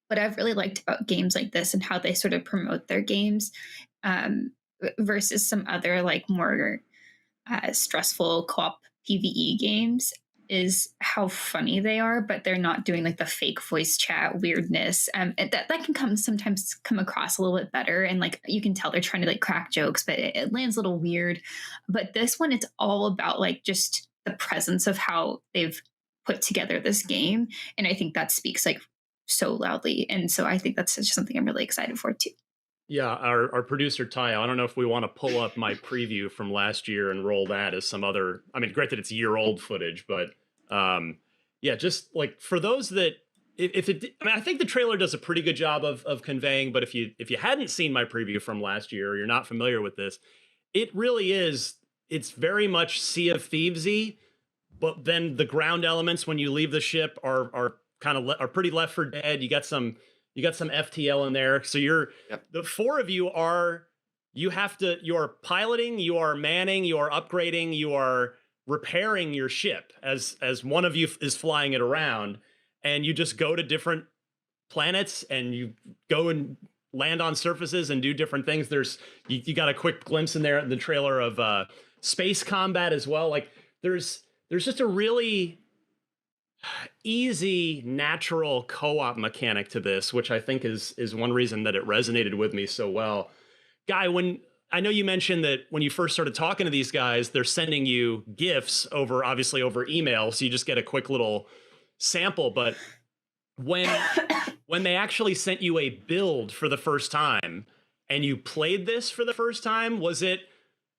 what I've really liked about games like this and how they sort of promote their games versus some other like more stressful co-op PvE games is how funny they are, but they're not doing like the fake voice chat weirdness. And that can sometimes come across a little bit better. And like, you can tell they're trying to like crack jokes, but it lands a little weird. But this one, it's all about like just the presence of how they've put together this game. And I think that speaks like so loudly. And so I think that's just something I'm really excited for too. Yeah, our producer Ty, I don't know if we want to pull up my preview from last year and roll that as some other. I mean, granted, it's year-old footage, but just like for those that, I think the trailer does a pretty good job of conveying. But if you hadn't seen my preview from last year, or you're not familiar with this, it really is. It's very much Sea of Thieves-y, but then the ground elements when you leave the ship are pretty Left 4 Dead. You got some FTL in there. So the four of you you're piloting, you are manning, you are upgrading, you are repairing your ship as one of you is flying it around, and you just go to different planets and you go and land on surfaces and do different things. You got a quick glimpse in there in the trailer of space combat as well. Like there's just a really easy, natural co-op mechanic to this, which I think is one reason that it resonated with me so well. Guy, when I know you mentioned that when you first started talking to these guys, they're sending you GIFs obviously over email, so you just get a quick little sample. But when they actually sent you a build for the first time and you played this for the first time, was it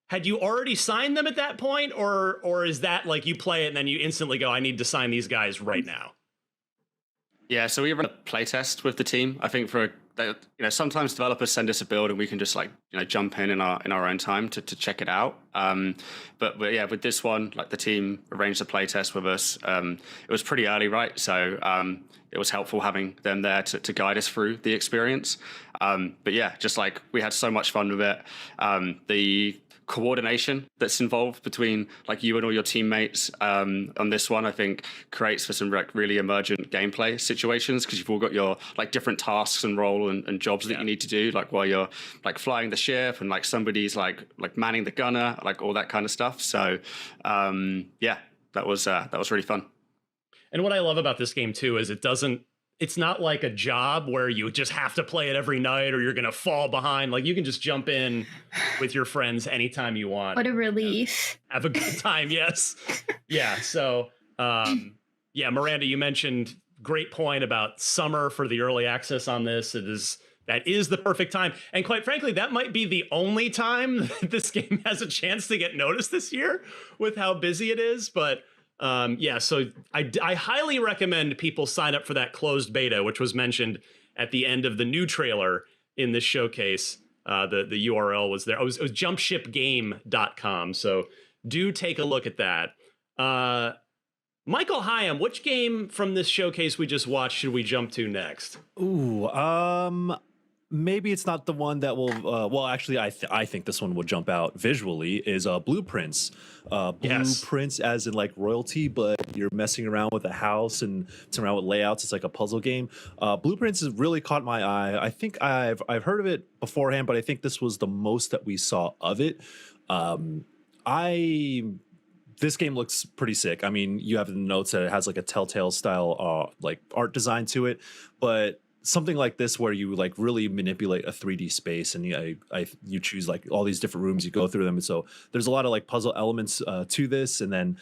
had you already signed them at that point, or is that like you play it and then you instantly go, I need to sign these guys right now? Yeah, so we run a playtest with the team. I think sometimes developers send us a build and we can just jump in our own time to check it out. But yeah, with this one, like the team arranged a playtest with us. It was pretty early, right? So it was helpful having them there to guide us through the experience. But yeah, just like we had so much fun with it. The coordination that's involved between like you and all your teammates on this one, I think creates for some really emergent gameplay situations, because you've all got your like different tasks and role and jobs that you need to do, like while you're like flying the ship, and like somebody's like manning the gunner, like all that kind of stuff. So yeah, that was really fun. And what I love about this game too is it's not like a job where you just have to play it every night or you're going to fall behind. Like you can just jump in with your friends anytime you want. What a relief. Have a good time. Yes. Yeah. So, yeah, Miranda, you mentioned great point about summer for the early access on this. That is the perfect time. And quite frankly, that might be the only time that this game has a chance to get noticed this year with how busy it is. But yeah, so I highly recommend people sign up for that closed beta, which was mentioned at the end of the new trailer in this showcase. The URL was there. It was jumpshipgame.com. So do take a look at that. Michael Hyam, which game from this showcase we just watched should we jump to next? Ooh, maybe it's not the one that will. Well, actually, I think this one will jump out visually. Is Blueprints. Blueprints, as in like royalty, but you're messing around with a house and messing around with layouts. It's like a puzzle game. Blueprints has really caught my eye. I think I've heard of it beforehand, but I think this was the most that we saw of it. This game looks pretty sick. I mean, you have the notes that it has like a Telltale style like art design to it, but something like this where you like really manipulate a 3D space and you choose like all these different rooms, you go through them. And so there's a lot of like puzzle elements to this. And then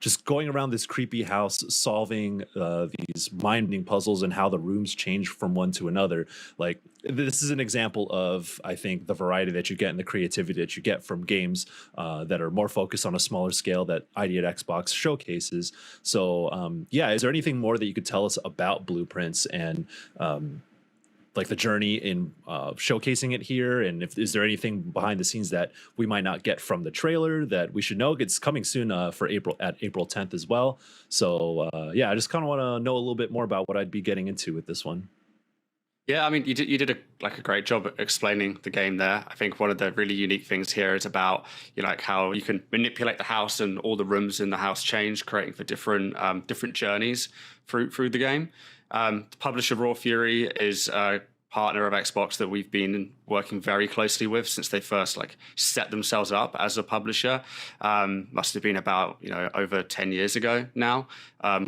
just going around this creepy house, solving these mind-bending puzzles and how the rooms change from one to another. Like this is an example of, I think, the variety that you get and the creativity that you get from games that are more focused on a smaller scale that ID at Xbox showcases. So yeah, is there anything more that you could tell us about Blueprints and like the journey in showcasing it here? And is there anything behind the scenes that we might not get from the trailer that we should know? It's coming soon for April 10th as well. So yeah, I just kind of want to know a little bit more about what I'd be getting into with this one. Yeah, I mean, you did a great job at explaining the game there. I think one of the really unique things here is about like how you can manipulate the house and all the rooms in the house change, creating for different journeys through the game. The publisher Raw Fury is a partner of Xbox that we've been working very closely with since they first like set themselves up as a publisher. Must have been about over 10 years ago now.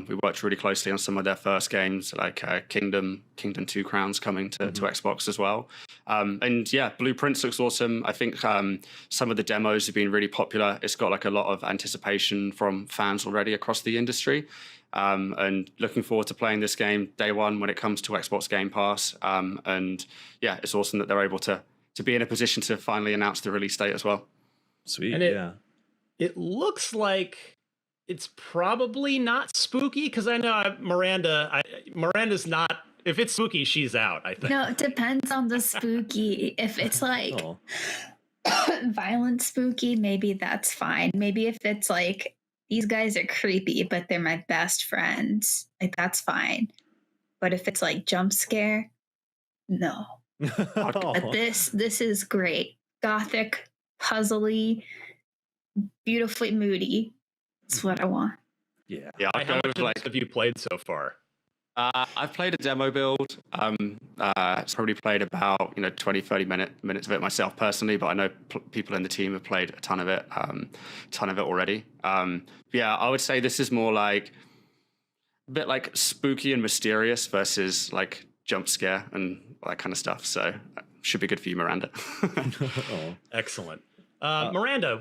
We worked really closely on some of their first games, like Kingdom 2 Crowns coming to Xbox as well. And yeah, Blueprints looks awesome. I think some of the demos have been really popular. It's got like a lot of anticipation from fans already across the industry. And looking forward to playing this game day one when it comes to Xbox Game Pass. And yeah, it's awesome that they're able to be in a position to finally announce the release date as well. Sweet. And it looks like it's probably not spooky, because I know Miranda's not. If it's spooky, she's out, I think. No, it depends on the spooky. If it's like violent spooky, maybe that's fine. Maybe if it's like, these guys are creepy, but they're my best friends, like that's fine. But if it's like jump scare, no. But this is great. Gothic, puzzly, beautifully moody. That's what I want. Yeah. How much have you played so far? I've played a demo build. Probably played about 20-30 minutes of it myself personally, but I know people in the team have played a ton of it already. Yeah, I would say this is more like a bit like spooky and mysterious versus like jump scare and that kind of stuff. So should be good for you, Miranda. Excellent. Miranda,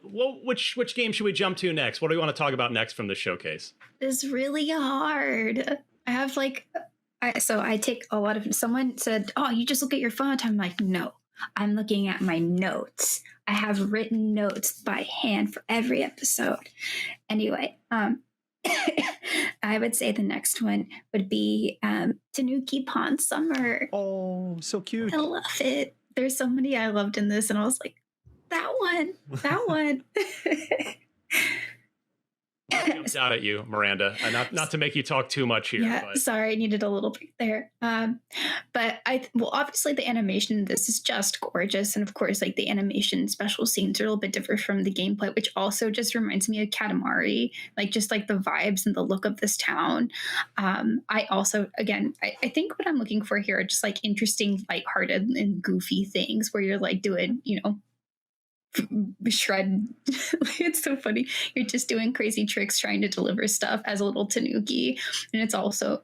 which game should we jump to next? What do we want to talk about next from this showcase? It's really hard. I have I take a lot of, someone said, oh, you just look at your phone. I'm like, no, I'm looking at my notes. I have written notes by hand for every episode. Anyway, I would say the next one would be Tanuki Pond Summer. Oh, so cute. I love it. There's so many I loved in this, and I was like, that one. Jumped out at you, Miranda. Not to make you talk too much here. Yeah, but. sorry, I needed a little break there. But obviously the animation in this is just gorgeous, and of course, like the animation special scenes are a little bit different from the gameplay, which also just reminds me of Katamari, like just like the vibes and the look of this town. I also, again, I think what I'm looking for here are just like interesting, lighthearted and goofy things where you're like doing, shred. It's so funny. You're just doing crazy tricks trying to deliver stuff as a little tanuki, and it's also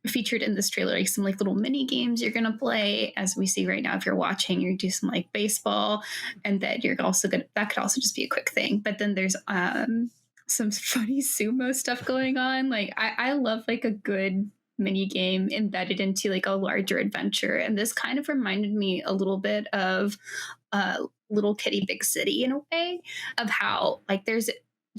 featured in this trailer like some like little mini games you're gonna play. As we see right now, if you're watching, you do some like baseball, and then you're also gonna, that could also just be a quick thing, but then there's some funny sumo stuff going on. Like I love like a good mini game embedded into like a larger adventure, and this kind of reminded me a little bit of Little Kitty Big City in a way, of how like there's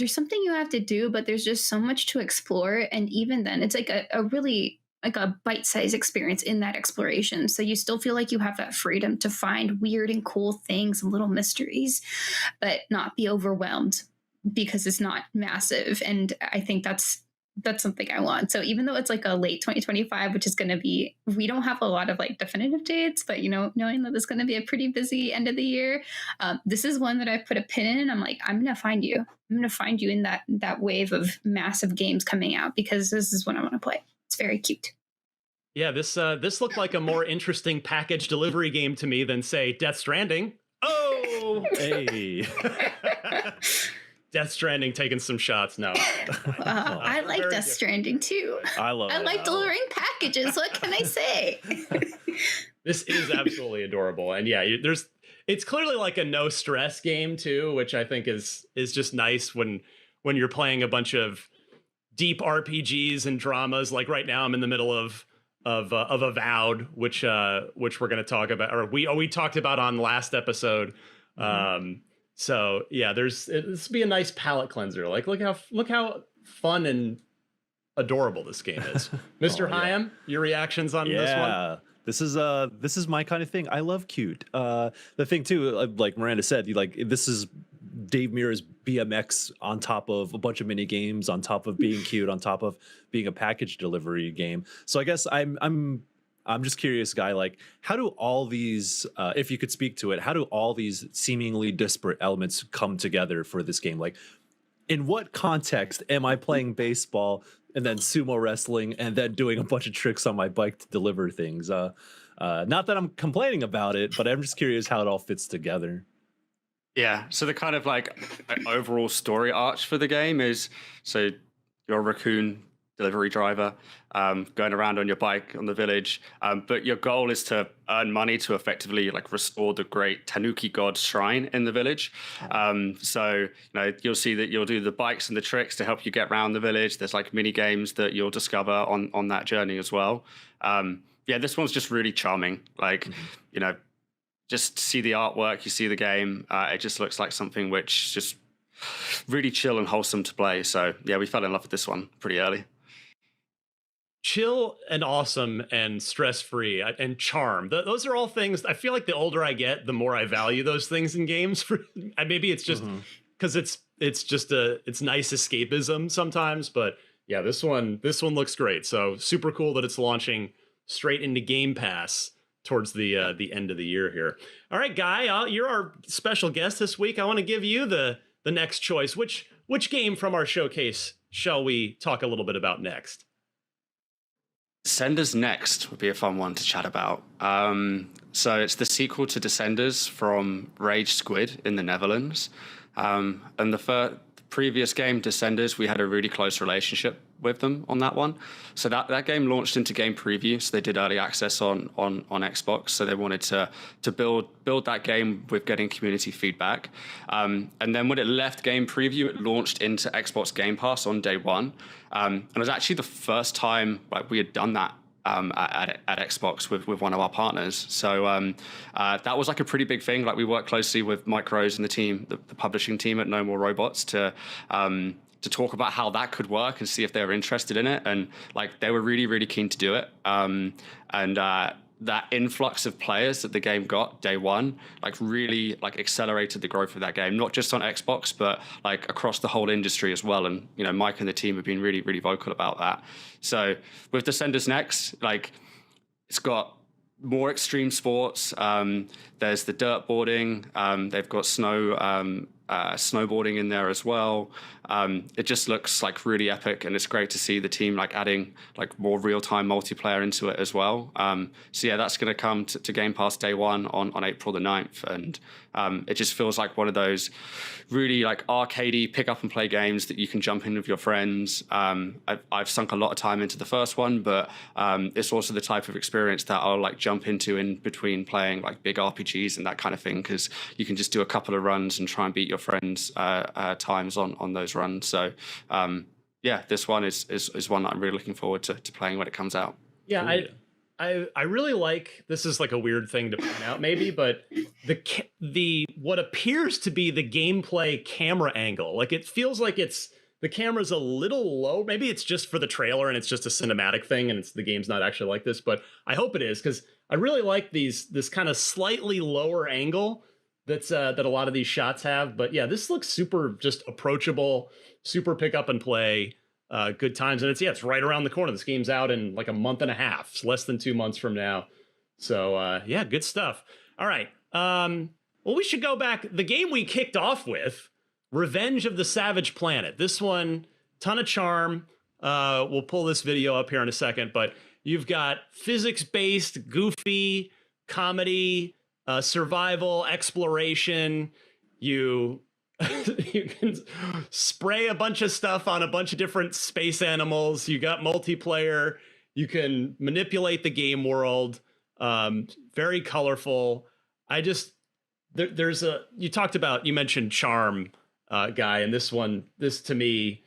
something you have to do, but there's just so much to explore, and even then it's like a really like a bite-sized experience in that exploration, so you still feel like you have that freedom to find weird and cool things and little mysteries, but not be overwhelmed because it's not massive. And I think that's something I want. So even though it's like a late 2025, which is going to be, we don't have a lot of like definitive dates, but knowing that it's going to be a pretty busy end of the year, this is one that I put a pin in. I'm like, I'm going to find you. I'm going to find you in that wave of massive games coming out, because this is what I want to play. It's very cute. Yeah, this looked like a more interesting package delivery game to me than, say, Death Stranding. Oh, hey. Death Stranding taking some shots. No. I like Death Stranding too. I love it. I like delivering packages. What can I say? This is absolutely adorable. And yeah, it's clearly like a no stress game too, which I think is just nice when you're playing a bunch of deep RPGs and dramas. Like right now I'm in the middle of Avowed, which we're going to talk about, or we talked about on last episode. So yeah, this would be a nice palate cleanser. Like look how fun and adorable this game is. Mr. Hyam, your reactions on this one? This is my kind of thing. I love cute. The thing too, like Miranda said, this is Dave Mirra's BMX on top of a bunch of mini games, on top of being cute, on top of being a package delivery game. So I guess I'm just curious, Guy, like how do all these, if you could speak to it, how do all these seemingly disparate elements come together for this game? Like in what context am I playing baseball and then sumo wrestling and then doing a bunch of tricks on my bike to deliver things? Not that I'm complaining about it, but I'm just curious how it all fits together. Yeah, so the kind of like overall story arch for the game is, so you're a raccoon delivery driver, going around on your bike on the village, but your goal is to earn money to effectively like restore the great Tanuki god shrine in the village. So you'll see that you'll do the bikes and the tricks to help you get around the village. There's like mini games that you'll discover on that journey as well. Yeah, this one's just really charming. Like just see the artwork, you see the game. It just looks like something which just really chill and wholesome to play. So yeah, we fell in love with this one pretty early. Chill and awesome and stress-free and charm. Those are all things. I feel like the older I get, the more I value those things in games. Maybe it's just because it's nice escapism sometimes. But yeah, this one looks great. So super cool that it's launching straight into Game Pass towards the end of the year here. All right, Guy, you're our special guest this week. I want to give you the next choice. Which game from our showcase shall we talk a little bit about next? Descenders Next would be a fun one to chat about. So it's the sequel to Descenders from Rage Squid in the Netherlands. And the previous game, Descenders, we had a really close relationship with them on that one. So that game launched into game preview. So they did early access on Xbox. So they wanted to build that game with getting community feedback. And then when it left game preview, it launched into Xbox Game Pass on day one. And it was actually the first time we had done that at Xbox with one of our partners. So that was like a pretty big thing. Like we worked closely with Mike Rose and the team, the publishing team at No More Robots to talk about how that could work and see if they were interested in it. And like they were really, really keen to do it. That influx of players that the game got day one, like really like accelerated the growth of that game, not just on Xbox, but like across the whole industry as well. And, you know, Mike and the team have been really, really vocal about that. So with Descenders Next, like it's got more extreme sports. There's the dirt boarding. They've got snowboarding in there as well. It just looks like really epic, and it's great to see the team like adding like more real-time multiplayer into it as well. So yeah, that's going to come to Game Pass day one on April the 9th, and it just feels like one of those really like arcadey pick up and play games that you can jump in with your friends. I've sunk a lot of time into the first one, but it's also the type of experience that I'll like jump into in between playing like big RPGs and that kind of thing, because you can just do a couple of runs and try and beat your friends' times on those runs. So yeah, this one is one that I'm really looking forward to playing when it comes out. Yeah, I really like, this is like a weird thing to point out maybe, but the what appears to be the gameplay camera angle, like it feels like the camera's a little low. Maybe it's just for the trailer and it's just a cinematic thing and the game's not actually like this, but I hope it is, because I really like this kind of slightly lower angle that a lot of these shots have. But yeah, this looks super just approachable, super pick up and play, good times. And it's right around the corner. This game's out in like a month and a half. It's less than 2 months from now. So yeah, good stuff. All right. Well, we should go back. The game we kicked off with, Revenge of the Savage Planet. This one, ton of charm. We'll pull this video up here in a second, but you've got physics-based, goofy, comedy, survival, exploration. You can spray a bunch of stuff on a bunch of different space animals. You got multiplayer. You can manipulate the game world. Very colorful. You mentioned charm, Guy, and this to me,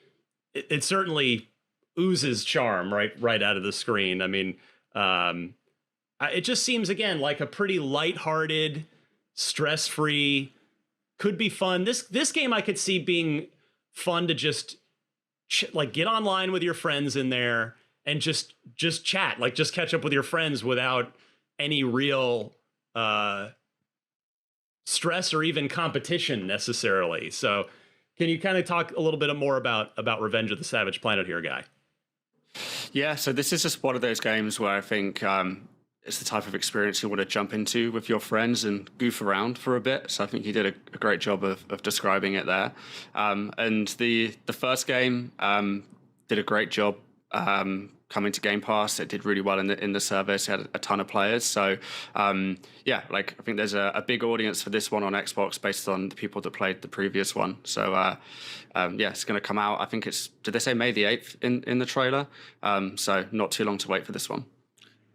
it certainly oozes charm right out of the screen. I mean, it just seems, again, like a pretty lighthearted, stress-free, could be fun. This game I could see being fun to just like get online with your friends in there and just chat, like just catch up with your friends without any real stress or even competition necessarily. So can you kind of talk a little bit more about Revenge of the Savage Planet here, Guy? Yeah, so this is just one of those games where I think it's the type of experience you want to jump into with your friends and goof around for a bit. So I think you did a great job of describing it there. And the first game did a great job coming to Game Pass. It did really well in the service. It had a ton of players. So yeah, like I think there's a big audience for this one on Xbox based on the people that played the previous one. So yeah, it's going to come out. I think did they say May the 8th in the trailer? So not too long to wait for this one.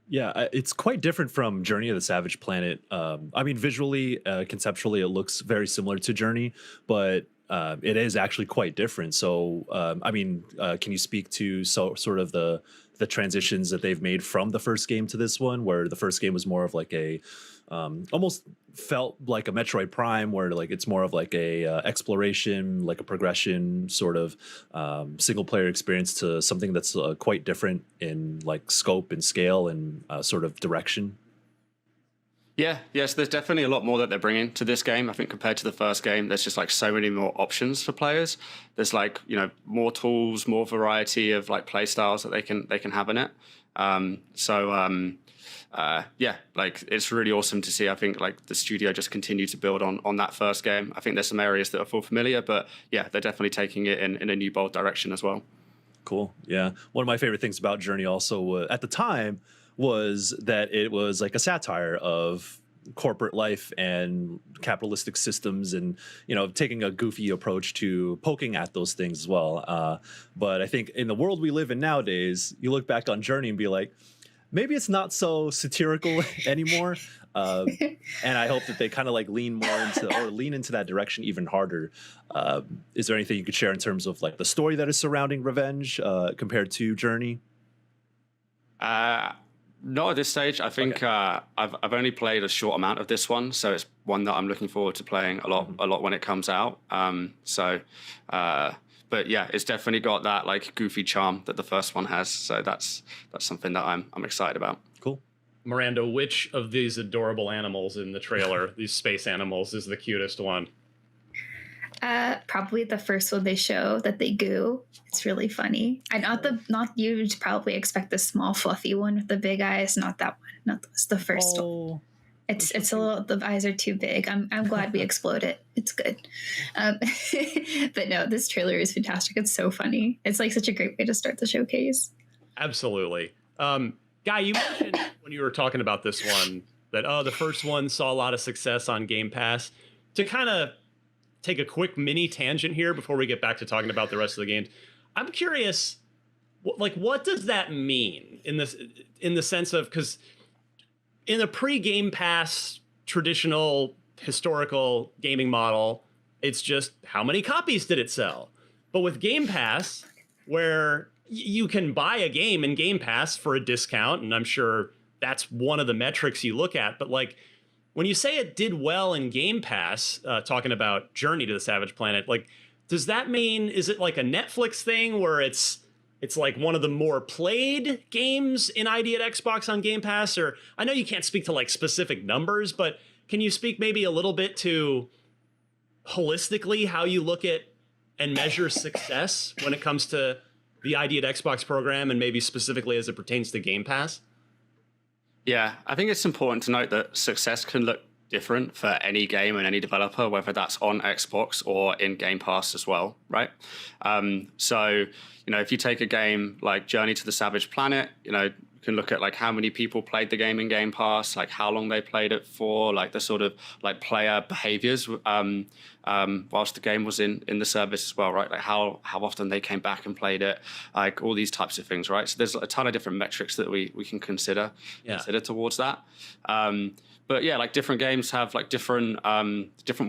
Yeah, it's quite different from Journey of the Savage Planet. I mean, visually, conceptually, it looks very similar to Journey, but it is actually quite different. So, I mean, can you speak to sort of the transitions that they've made from the first game to this one, where the first game was more of like a almost felt like a Metroid Prime, where like it's more of like a exploration, like a progression sort of single player experience, to something that's quite different in like scope and scale and sort of direction? Yeah, yes, there's definitely a lot more that they're bringing to this game. I think compared to the first game, there's just like so many more options for players. There's like, you know, more tools, more variety of like play styles that they can have in it. Yeah, like it's really awesome to see. I think like the studio just continue to build on that first game. I think there's some areas that are full familiar, but yeah, they're definitely taking it in a new bold direction as well. Cool. Yeah. One of my favorite things about Journey also at the time was that it was like a satire of corporate life and capitalistic systems, and you know, taking a goofy approach to poking at those things as well. But I think in the world we live in nowadays, you look back on Journey and be like, maybe it's not so satirical anymore. And I hope that they kind of like lean into that direction even harder. Is there anything you could share in terms of like the story that is surrounding Revenge compared to Journey? Not at this stage. I think I've only played a short amount of this one, so it's one that I'm looking forward to playing a lot when it comes out. But yeah, it's definitely got that like goofy charm that the first one has. So that's something that I'm excited about. Cool. Miranda, which of these adorable animals in the trailer, these space animals, is the cutest one? Probably the first one they show that they goo. It's really funny. And not you'd probably expect the small fluffy one with the big eyes. Not that one. Not it's the first one. It's a little. The eyes are too big. I'm glad we explode it. It's good. But no, this trailer is fantastic. It's so funny. It's like such a great way to start the showcase. Absolutely. Guy, you mentioned when you were talking about this one that the first one saw a lot of success on Game Pass. To kind of take a quick mini tangent here before we get back to talking about the rest of the games, I'm curious, what does that mean in the sense of, because in a pre-Game Pass traditional historical gaming model, it's just how many copies did it sell? But with Game Pass, where you can buy a game in Game Pass for a discount, and I'm sure that's one of the metrics you look at, but like, when you say it did well in Game Pass, talking about Journey to the Savage Planet, like, does that mean, is it like a Netflix thing where it's like one of the more played games in ID at Xbox on Game Pass? Or I know you can't speak to like specific numbers, but can you speak maybe a little bit to holistically how you look at and measure success when it comes to the ID at Xbox program, and maybe specifically as it pertains to Game Pass? Yeah, I think it's important to note that success can look different for any game and any developer, whether that's on Xbox or in Game Pass as well, right? So, if you take a game like Journey to the Savage Planet, you can look at like how many people played the game in Game Pass, like how long they played it for, like the sort of like player behaviors whilst the game was in the service as well, right? Like how often they came back and played it, like all these types of things, right? So there's a ton of different metrics that we can consider towards that. But yeah, like different games have like different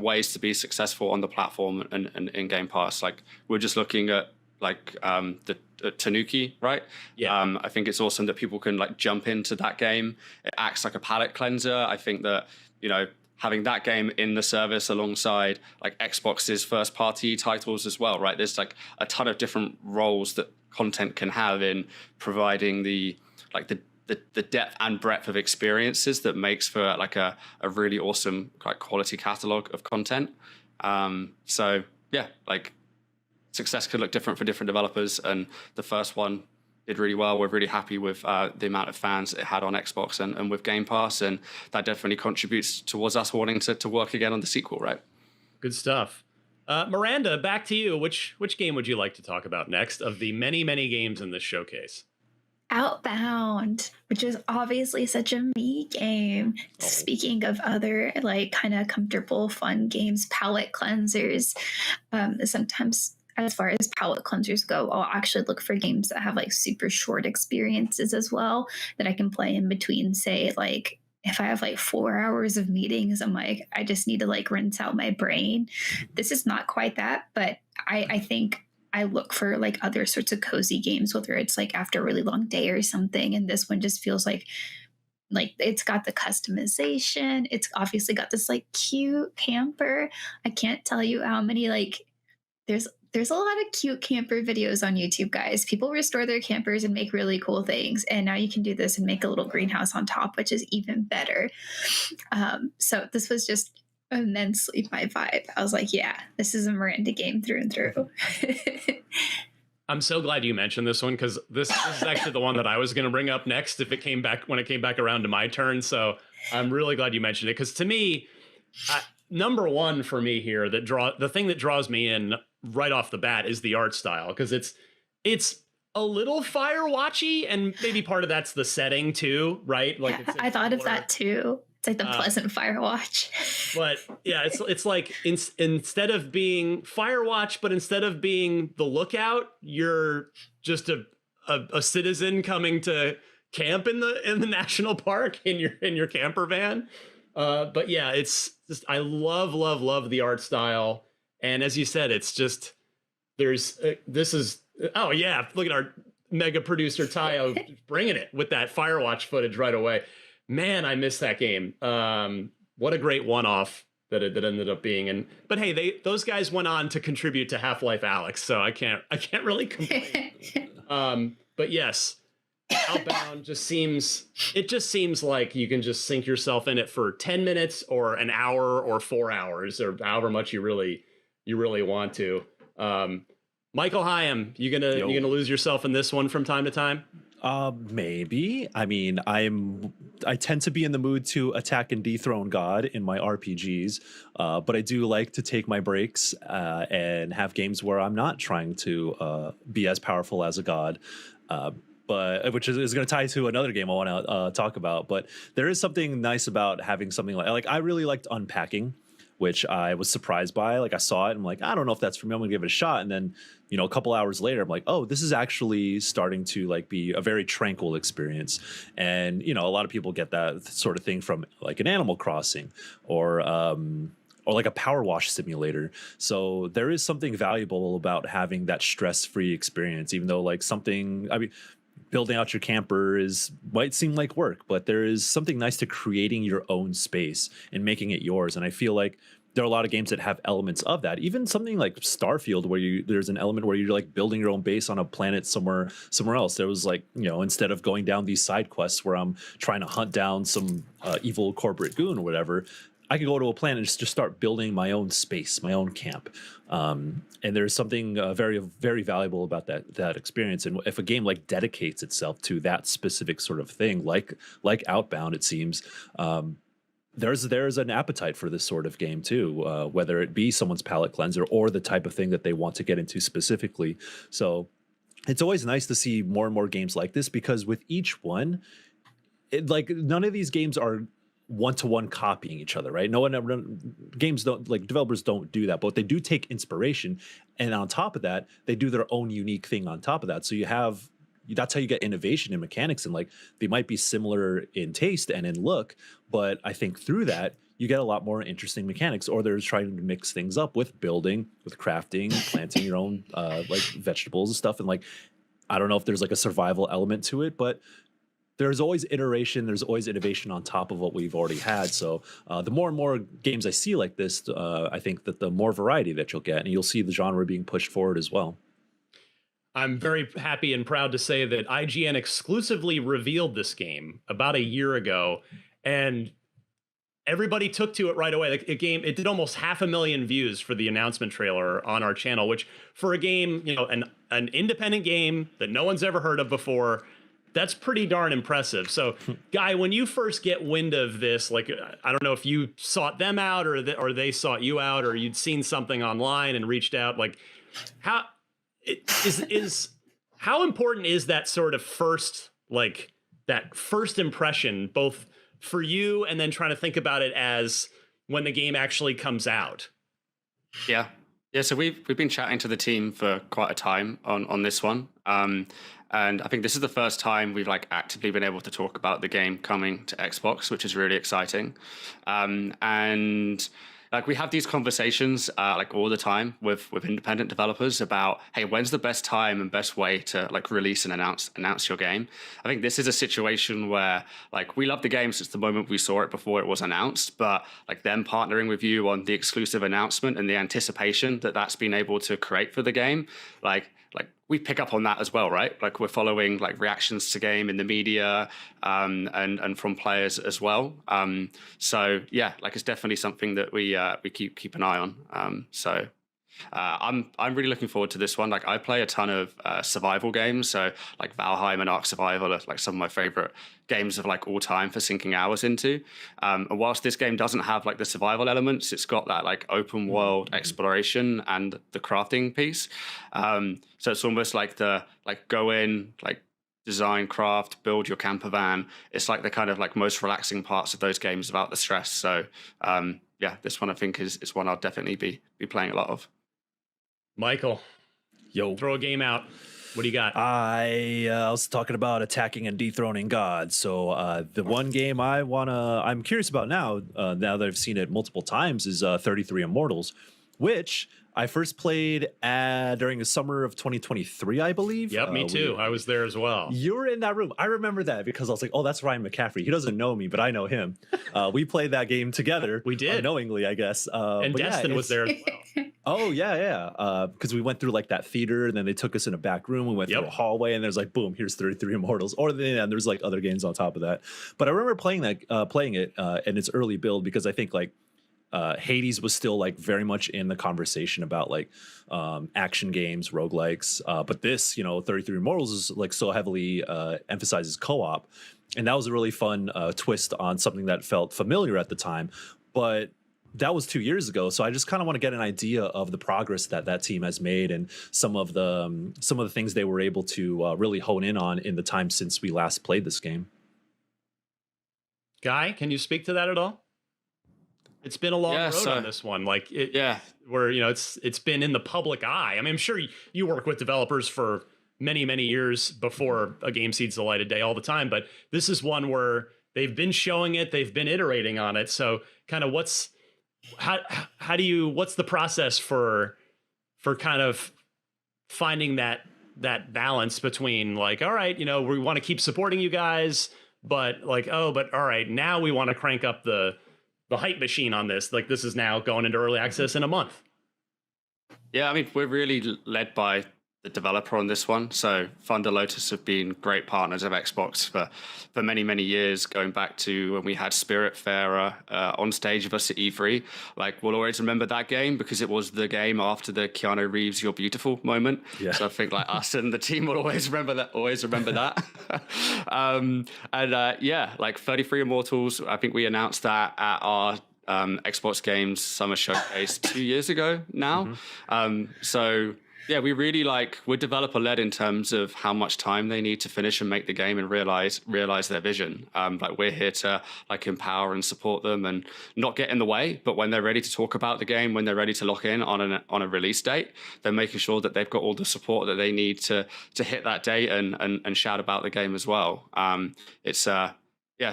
ways to be successful on the platform and in Game Pass. Like we're just looking at like the Tanuki, right? Yeah. I think it's awesome that people can like jump into that game. It acts like a palate cleanser. I think that, having that game in the service alongside like Xbox's first party titles as well, right? There's like a ton of different roles that content can have in providing the depth and breadth of experiences that makes for like a really awesome like quality catalog of content. So yeah, like success could look different for different developers, and the first one did really well. We're really happy with the amount of fans it had on Xbox and with Game Pass, and that definitely contributes towards us wanting to work again on the sequel, right? Good stuff. Miranda, back to you. Which game would you like to talk about next of the many, many games in this showcase? Outbound, which is obviously such a me game. Speaking of other like kind of comfortable, fun games, palate cleansers, sometimes as far as palate cleansers go, I'll actually look for games that have like super short experiences as well that I can play in between. Say like if I have like 4 hours of meetings, I'm like, I just need to like rinse out my brain. This is not quite that, but I think I look for like other sorts of cozy games, whether it's like after a really long day or something. And this one just feels like it's got the customization. It's obviously got this like cute camper. I can't tell you how many like there's a lot of cute camper videos on YouTube, guys. People restore their campers and make really cool things. And now you can do this and make a little greenhouse on top, which is even better. So this was just immensely my vibe. I was like, yeah, this is a Miranda game through and through. I'm so glad you mentioned this one, because this is actually the one that I was going to bring up next when it came back around to my turn. So I'm really glad you mentioned it, because to me, number one for me here, the thing that draws me in right off the bat is the art style, because it's a little Firewatchy, and maybe part of that's the setting too, right? Like I thought of that too. It's like the pleasant Firewatch. But yeah, it's like instead of being Firewatch, but instead of being the lookout, you're just a citizen coming to camp in the national park in your camper van. But yeah, it's just, I love the art style. And as you said, it's just, oh yeah, look at our mega producer Tayo bringing it with that Firewatch footage right away. Man, I missed that game. What a great one-off that ended up being. But hey, those guys went on to contribute to Half-Life Alyx, so I can't really complain. But yes, Outbound just seems like you can just sink yourself in it for 10 minutes or an hour or 4 hours or however much you really want to. Michael Hyam, you gonna lose yourself in this one from time to time? Maybe. I mean, I tend to be in the mood to attack and dethrone God in my RPGs, but I do like to take my breaks and have games where I'm not trying to be as powerful as a god. But which is going to tie to another game I want to talk about. But there is something nice about having something like I really liked Unpacking, which I was surprised by. Like I saw it, and I'm like, I don't know if that's for me. I'm gonna give it a shot. And then, a couple hours later, I'm like, oh, this is actually starting to like be a very tranquil experience. And a lot of people get that sort of thing from like an Animal Crossing or like a power wash simulator. So there is something valuable about having that stress-free experience, even though building out your camper might seem like work, but there is something nice to creating your own space and making it yours. And I feel like there are a lot of games that have elements of that. Even something like Starfield, where there's an element where you're like building your own base on a planet somewhere else. There was like, instead of going down these side quests where I'm trying to hunt down some evil corporate goon or whatever, I could go to a planet and just start building my own space, my own camp. And there's something very, very valuable about that experience. And if a game like dedicates itself to that specific sort of thing, like Outbound, it seems, there's an appetite for this sort of game too, whether it be someone's palate cleanser or the type of thing that they want to get into specifically. So it's always nice to see more and more games like this, because with each one, none of these games are one-to-one copying each other, right? Developers don't do that, but they do take inspiration, and on top of that, they do their own unique thing on top of that. So that's how you get innovation in mechanics, and like they might be similar in taste and in look, but I think through that you get a lot more interesting mechanics. Or they're trying to mix things up with building, with crafting, planting your own like vegetables and stuff, and like I don't know if there's like a survival element to it, but there's always iteration, there's always innovation on top of what we've already had. So the more and more games I see like this, I think that the more variety that you'll get, and you'll see the genre being pushed forward as well. I'm very happy and proud to say that IGN exclusively revealed this game about a year ago, and everybody took to it right away. Like it did almost 500,000 views for the announcement trailer on our channel, which for a game, an independent game that no one's ever heard of before, that's pretty darn impressive. So, Guy, when you first get wind of this, like, I don't know if you sought them out or they sought you out, or you'd seen something online and reached out, like, how important is that sort of first impression, both for you and then trying to think about it as when the game actually comes out? Yeah. So we've been chatting to the team for quite a time on this one. And I think this is the first time we've like actively been able to talk about the game coming to Xbox, which is really exciting. And like we have these conversations like all the time with independent developers about, hey, when's the best time and best way to like release and announce your game? I think this is a situation where like we love the game since the moment we saw it before it was announced, but like them partnering with you on the exclusive announcement and the anticipation that's been able to create for the game, like we pick up on that as well, right? Like we're following like reactions to game in the media and from players as well. So yeah, like it's definitely something that we keep an eye on. I'm really looking forward to this one. Like I play a ton of survival games, so like Valheim and Ark Survival are like some of my favorite games of like all time for sinking hours into. And whilst this game doesn't have like the survival elements, it's got that like open world exploration and the crafting piece. So it's almost like go in, like design, craft, build your camper van. It's like the kind of like most relaxing parts of those games without the stress. So yeah, this one I think is one I'll definitely be playing a lot of. Michael, throw a game out. What do you got? I was talking about attacking and dethroning God. So the one game I'm curious about now that I've seen it multiple times is 33 Immortals. which I first played during the summer of 2023, I believe. Yep, me too. I was there as well. You were in that room. I remember that because I was like, oh, that's Ryan McCaffrey. He doesn't know me, but I know him. We played that game together. We did. Unknowingly, I guess. And Destin was there as well. Oh, yeah. Because we went through like that theater and then they took us in a back room. We went through a hallway and there's like, boom, here's 33 Immortals. Or then and there's like other games on top of that. But I remember playing it in its early build because I think like Hades was still like very much in the conversation about like action games, roguelikes. But this, 33 Immortals is like so heavily emphasizes co-op. And that was a really fun twist on something that felt familiar at the time. But that was 2 years ago. So I just kind of want to get an idea of the progress that team has made and some of the things they were able to really hone in on in the time since we last played this game. Guy, can you speak to that at all? It's been a long road on this one. Like, where it's been in the public eye. I mean, I'm sure you work with developers for many, many years before a game sees the light of day all the time, but this is one where they've been showing it, they've been iterating on it. So, kind of what's the process for kind of finding that balance between like, all right, we want to keep supporting you guys, but like, all right, now we want to crank up the hype machine on this. Like, this is now going into early access in a month. Yeah, I mean, we're really led by the developer on this one. So Thunder Lotus have been great partners of Xbox for many, many years, going back to when we had Spiritfarer on stage with us at E3. Like, we'll always remember that game because it was the game after the Keanu Reeves "You're Beautiful" moment. Yeah. So I think like us and the team will always remember that. Like 33 Immortals, I think we announced that at our Xbox Games Summer Showcase 2 years ago now. So yeah, we really we're developer led in terms of how much time they need to finish and make the game and realize their vision. Like, we're here to like empower and support them and not get in the way. But when they're ready to talk about the game, when they're ready to lock in on a release date, they're making sure that they've got all the support that they need to hit that date and shout about the game as well.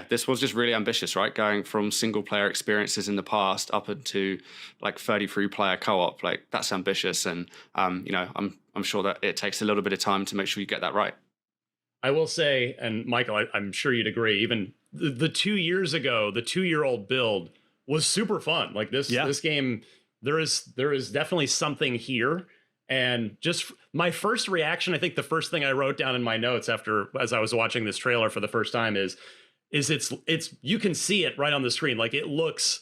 This was just really ambitious, right? Going from single player experiences in the past up into like 33 player co-op, like that's ambitious. And, I'm sure that it takes a little bit of time to make sure you get that right. I will say, and Michael, I'm sure you'd agree, even the 2 years ago, the 2-year-old build was super fun. Like this game, there is definitely something here. And just my first reaction, I think the first thing I wrote down in my notes as I was watching this trailer for the first time is it's you can see it right on the screen. Like, it looks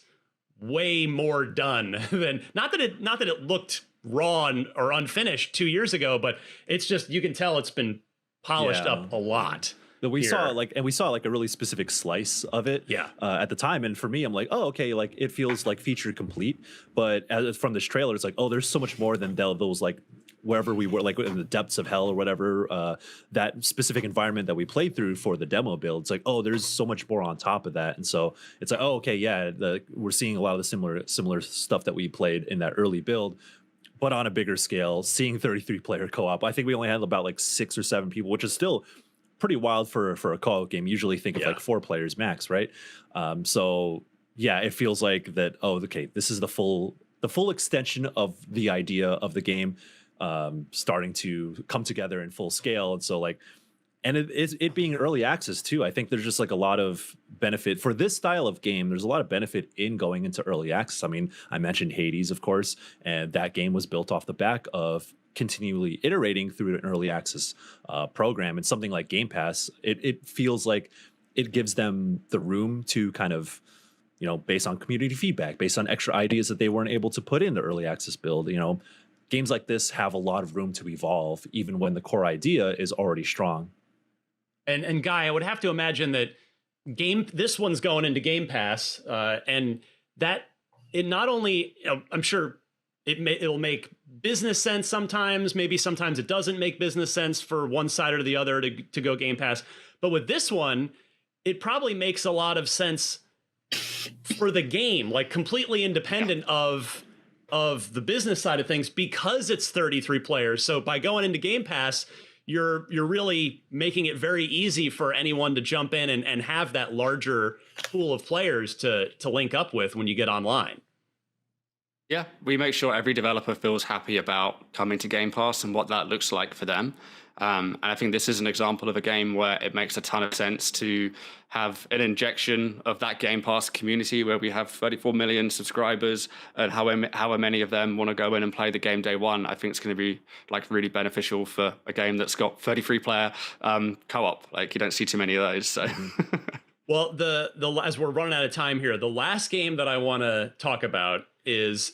way more done than not that it looked raw or unfinished 2 years ago, but it's just, you can tell it's been polished up a lot. We saw a really specific slice of it at the time. And for me, I'm like, oh, okay, like it feels like feature complete. But from this trailer, it's like, oh, there's so much more than those like wherever we were, like in the depths of hell or whatever, that specific environment that we played through for the demo build. It's like, oh, there's so much more on top of that. And so it's like, oh, okay, yeah, we're seeing a lot of the similar stuff that we played in that early build, but on a bigger scale, seeing 33 player co-op. I think we only had about like 6 or 7 people, which is still pretty wild for a co-op game. Usually think of like 4 players max, right? So yeah, it feels like that, oh, okay, this is the full extension of the idea of the game starting to come together in full scale. And so like, and it being early access too, I think there's just like a lot of benefit for this style of game. There's a lot of benefit in going into early access. I mean, I mentioned Hades, of course, and that game was built off the back of continually iterating through an early access program. And something like Game Pass, it feels like it gives them the room to kind of, based on community feedback, based on extra ideas that they weren't able to put in the early access build, games like this have a lot of room to evolve, even when the core idea is already strong. And Guy, I would have to imagine that this one's going into Game Pass, and that it not only, I'm sure it'll make business sense sometimes. Maybe sometimes it doesn't make business sense for one side or the other to go Game Pass. But with this one, it probably makes a lot of sense for the game, like completely independent of the business side of things, because it's 33 players. So by going into Game Pass, you're really making it very easy for anyone to jump in and have that larger pool of players to link up with when you get online. Yeah, we make sure every developer feels happy about coming to Game Pass and what that looks like for them. And I think this is an example of a game where it makes a ton of sense to have an injection of that Game Pass community where we have 34 million subscribers, and however many of them want to go in and play the game day one. I think it's going to be like really beneficial for a game that's got 33 player co-op. Like you don't see too many of those. So. Well, as we're running out of time here, the last game that I want to talk about is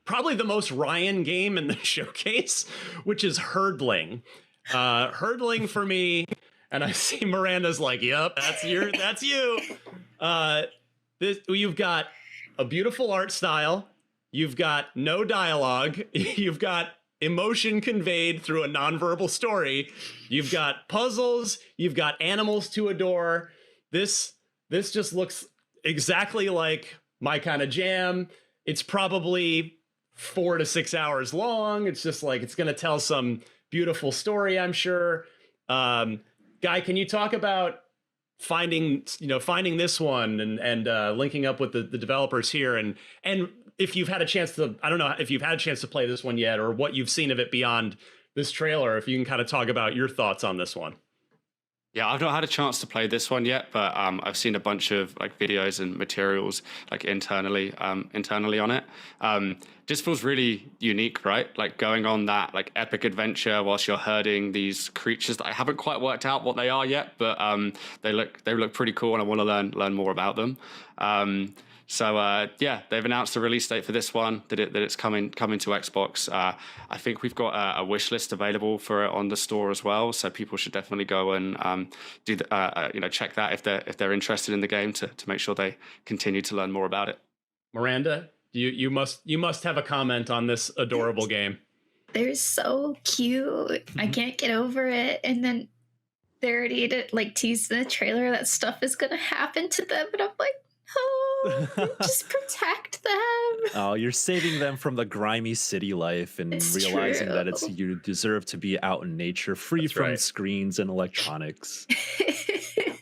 probably the most Ryan game in the showcase, which is Herdling. Herdling for me, and I see Miranda's like, "Yep, that's you." You've got a beautiful art style, you've got no dialogue, you've got emotion conveyed through a nonverbal story, you've got puzzles, you've got animals to adore. This just looks exactly like my kind of jam. It's probably 4 to 6 hours long. It's just like it's going to tell some beautiful story, I'm sure. Guy, can you talk about finding this one and linking up with the developers here, and if you've had a chance to, I don't know if you've had a chance to play this one yet or what you've seen of it beyond this trailer, if you can kind of talk about your thoughts on this one. Yeah, I've not had a chance to play this one yet, but I've seen a bunch of like videos and materials like internally on it. Just feels really unique, right? Like going on that like epic adventure whilst you're herding these creatures that I haven't quite worked out what they are yet, but they look pretty cool, and I want to learn more about them. So they've announced the release date for this one, that it's coming to Xbox. I think we've got a wish list available for it on the store as well, so people should definitely go and check that if they're interested in the game to make sure they continue to learn more about it. Miranda, you must have a comment on this adorable game. They're so cute. I can't get over it. And then they already teased in the trailer that stuff is gonna happen to them, and I'm like, oh, just protect them. Oh, you're saving them from the grimy city life and realizing that you deserve to be out in nature, free from screens and electronics,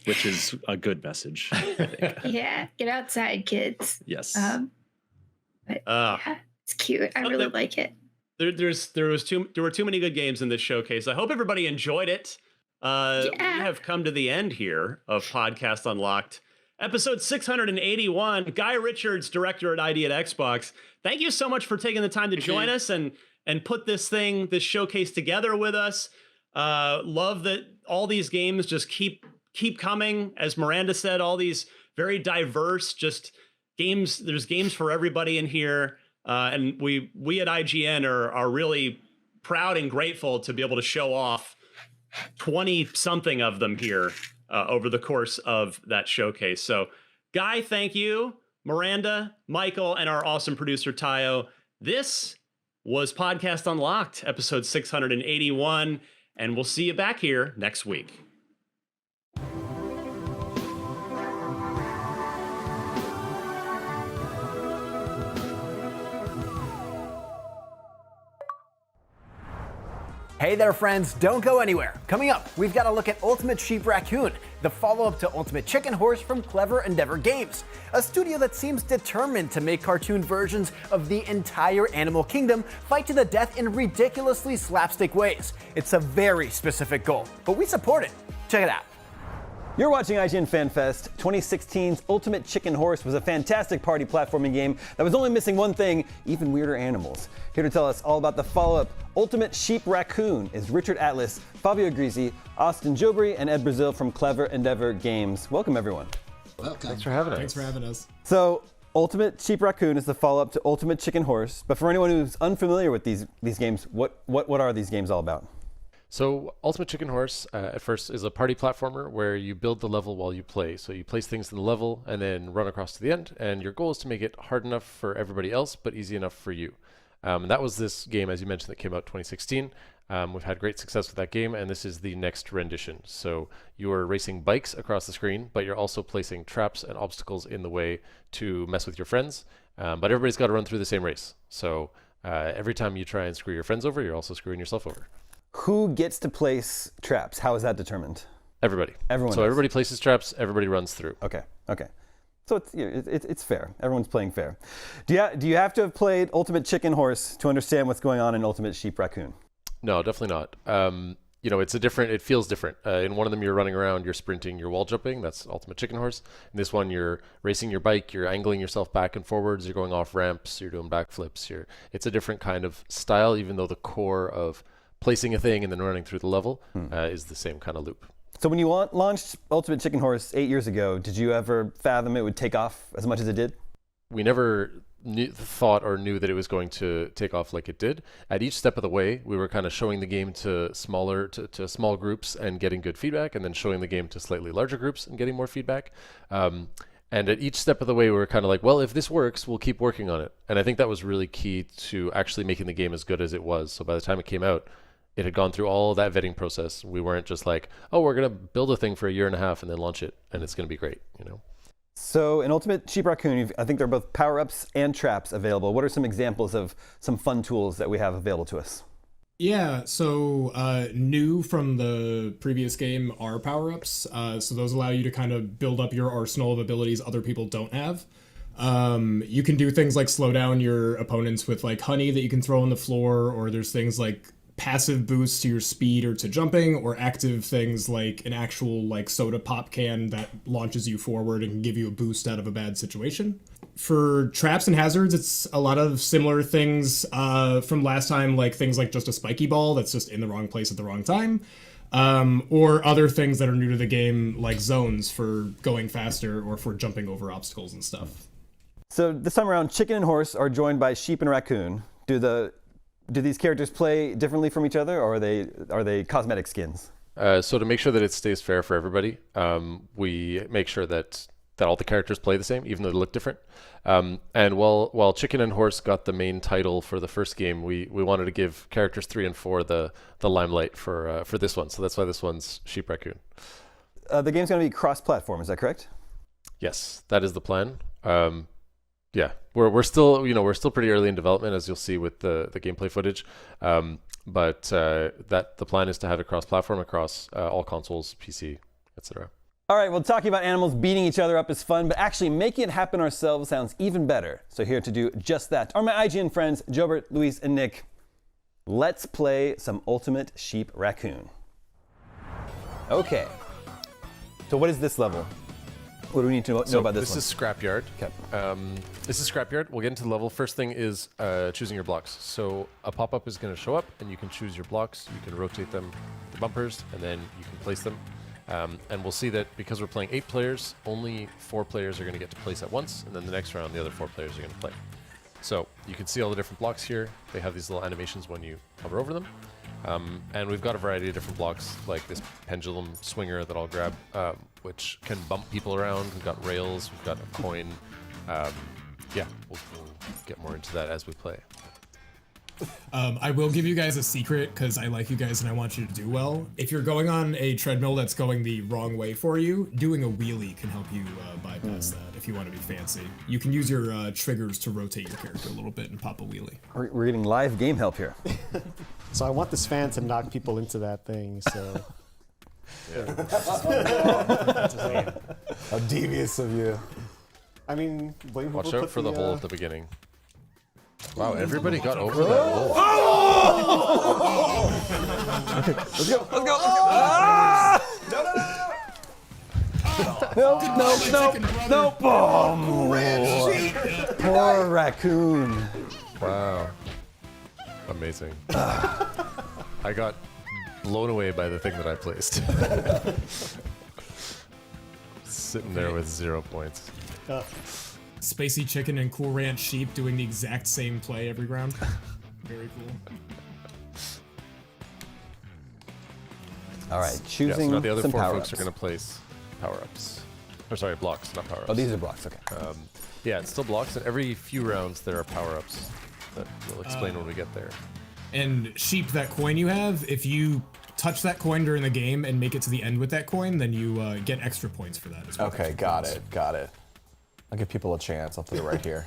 which is a good message, I think. Yeah, get outside, kids. Yes. It's cute. I really like it. There were too many good games in this showcase. I hope everybody enjoyed it. We have come to the end here of Podcast Unlocked. Episode 681, Guy Richards, director at ID at Xbox. Thank you so much for taking the time to join us and put this showcase together with us. Love that all these games just keep coming. As Miranda said, all these very diverse games. There's games for everybody in here. And we at IGN are really proud and grateful to be able to show off 20-something of them here over the course of that showcase. So, Guy, thank you. Miranda, Michael, and our awesome producer, Tayo. This was Podcast Unlocked, episode 681, and we'll see you back here next week. Hey there, friends, don't go anywhere. Coming up, we've got a look at Ultimate Sheep Raccoon, the follow-up to Ultimate Chicken Horse from Clever Endeavor Games, a studio that seems determined to make cartoon versions of the entire animal kingdom fight to the death in ridiculously slapstick ways. It's a very specific goal, but we support it. Check it out. You're watching IGN Fan Fest. 2016's Ultimate Chicken Horse was a fantastic party platforming game that was only missing one thing, even weirder animals. Here to tell us all about the follow-up, Ultimate Sheep Raccoon, is Richard Atlas, Fabio Grisi, Austin Jobry, and Ed Brazil from Clever Endeavor Games. Welcome, everyone. Welcome. Thanks for having us. Thanks for having us. So, Ultimate Sheep Raccoon is the follow-up to Ultimate Chicken Horse, but for anyone who's unfamiliar with these games, what are these games all about? So Ultimate Chicken Horse, at first, is a party platformer where you build the level while you play. So you place things in the level and then run across to the end, and your goal is to make it hard enough for everybody else, but easy enough for you. And that was this game, as you mentioned, that came out 2016. We've had great success with that game, and this is the next rendition. So you are racing bikes across the screen, but you're also placing traps and obstacles in the way to mess with your friends. But everybody's got to run through the same race. So every time you try and screw your friends over, you're also screwing yourself over. Who gets to place traps? How is that determined? Everybody. Everyone. So everybody places traps, everybody runs through. Okay. So it's fair. Everyone's playing fair. Do you have to have played Ultimate Chicken Horse to understand what's going on in Ultimate Sheep Raccoon? No, definitely not. It feels different. In one of them, you're running around, you're sprinting, you're wall jumping. That's Ultimate Chicken Horse. In this one, you're racing your bike, you're angling yourself back and forwards, you're going off ramps, you're doing backflips. It's a different kind of style, even though the core of placing a thing and then running through the level is the same kind of loop. So when you launched Ultimate Chicken Horse 8 years ago, did you ever fathom it would take off as much as it did? We never thought or knew that it was going to take off like it did. At each step of the way, we were kind of showing the game to small groups and getting good feedback, and then showing the game to slightly larger groups and getting more feedback. And at each step of the way, we were kind of like, well, if this works, we'll keep working on it. And I think that was really key to actually making the game as good as it was. So by the time it came out, it had gone through all that vetting process. We weren't just like, oh, we're going to build a thing for a year and a half and then launch it, and it's going to be great, So in Ultimate Sheep Raccoon, I think there are both power-ups and traps available. What are some examples of some fun tools that we have available to us? Yeah, so new from the previous game are power-ups. So those allow you to kind of build up your arsenal of abilities other people don't have. You can do things like slow down your opponents with like honey that you can throw on the floor, or there's things like passive boosts to your speed or to jumping, or active things like an actual like soda pop can that launches you forward and can give you a boost out of a bad situation. For traps and hazards, it's a lot of similar things from last time, like things like just a spiky ball that's just in the wrong place at the wrong time, or other things that are new to the game, like zones for going faster or for jumping over obstacles and stuff. So this time around, Chicken and Horse are joined by Sheep and Raccoon. Do these characters play differently from each other, or are they cosmetic skins? So to make sure that it stays fair for everybody, we make sure that all the characters play the same, even though they look different. And while Chicken and Horse got the main title for the first game, we wanted to give characters 3 and 4 the limelight for this one. So that's why this one's Sheep Raccoon. The game's going to be cross-platform. Is that correct? Yes, that is the plan. Yeah, we're still pretty early in development, as you'll see with the gameplay footage. But the plan is to have it cross-platform across all consoles, PC, etc. All right, well, talking about animals beating each other up is fun, but actually making it happen ourselves sounds even better. So here to do just that are my IGN friends, Jobert, Luis, and Nick. Let's play some Ultimate Sheep Raccoon. Okay. So what is this level? What do we need to know about this one? This is Scrapyard. Okay. This is Scrapyard. We'll get into the level. First thing is choosing your blocks. So a pop-up is going to show up, and you can choose your blocks. You can rotate them, the bumpers, and then you can place them. And we'll see that because we're playing 8 players, only 4 players are going to get to place at once, and then the next round, the other 4 players are going to play. So you can see all the different blocks here. They have these little animations when you hover over them. And we've got a variety of different blocks, like this pendulum swinger that I'll grab, which can bump people around. We've got rails, we've got a coin. Yeah, we'll get more into that as we play. I will give you guys a secret, because I like you guys and I want you to do well. If you're going on a treadmill that's going the wrong way for you, doing a wheelie can help you bypass that if you want to be fancy. You can use your triggers to rotate your character a little bit and pop a wheelie. We're getting live game help here. So I want this fan to knock people into that thing, so... How devious of you. I mean, watch out for the hole at the beginning. Wow, everybody got over that hole. Okay, let's go. Ah! No. Poor raccoon. Wow. Amazing. I got blown away by the thing that I placed. Sitting there with 0 points. Spacey Chicken and Cool Ranch Sheep doing the exact same play every round. Very cool. All right, choosing so now the other some 4 power-ups. folks are going to place power-ups. Or sorry, blocks, not power-ups. Oh, these are blocks, okay. Yeah, it's still blocks, and every few rounds there are power-ups that we'll explain when we get there. And Sheep, that coin you have, if you touch that coin during the game and make it to the end with that coin, then you get extra points for that as well. Okay, got it. I'll give people a chance. I'll put it right here.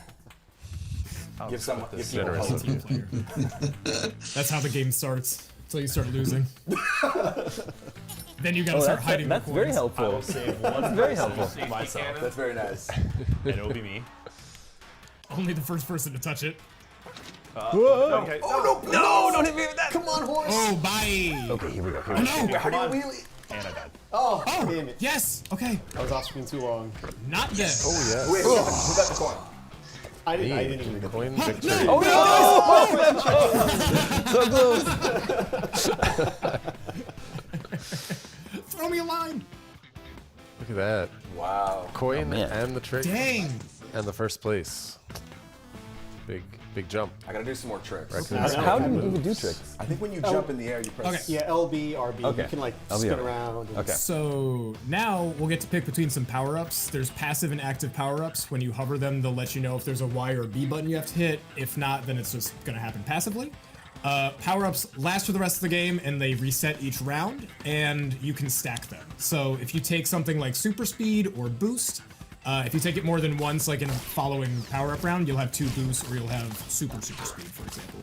Give people hope. That's how the game starts, until you start losing. Then you gotta start hiding. That's very helpful. I will save one That's very person, helpful. myself. That's very nice. And it'll be me. Only the first person to touch it. Whoa. Okay. Oh no! No! Don't hit me with that! Come on, horse. Oh, bye. Okay, here we go. Oh no! How do you wheelie? And I died. Oh, damn it. Yes. Okay. I was off screen too long. Not dead. Oh yeah. Wait, who got the coin? I didn't even get the Coin Huh, victory. no. Oh no! So close. Throw me a line. Look at that. Wow. Coin man. and the trick. Dang. And the first place. Big jump. I gotta do some more tricks. Raccoon. How do you even do tricks? I think when you jump in the air, you press. Okay. Yeah, LB, RB. Okay. You can like LB, spin RB. around. Okay. So now we'll get to pick between some power-ups. There's passive and active power-ups. When you hover them, they'll let you know if there's a Y or B button you have to hit. If not, then it's just gonna happen passively. Power-ups last for the rest of the game, and they reset each round, and you can stack them. So if you take something like super speed or boost, if you take it more than once, like in a following power-up round, you'll have 2 boosts, or you'll have super speed, for example.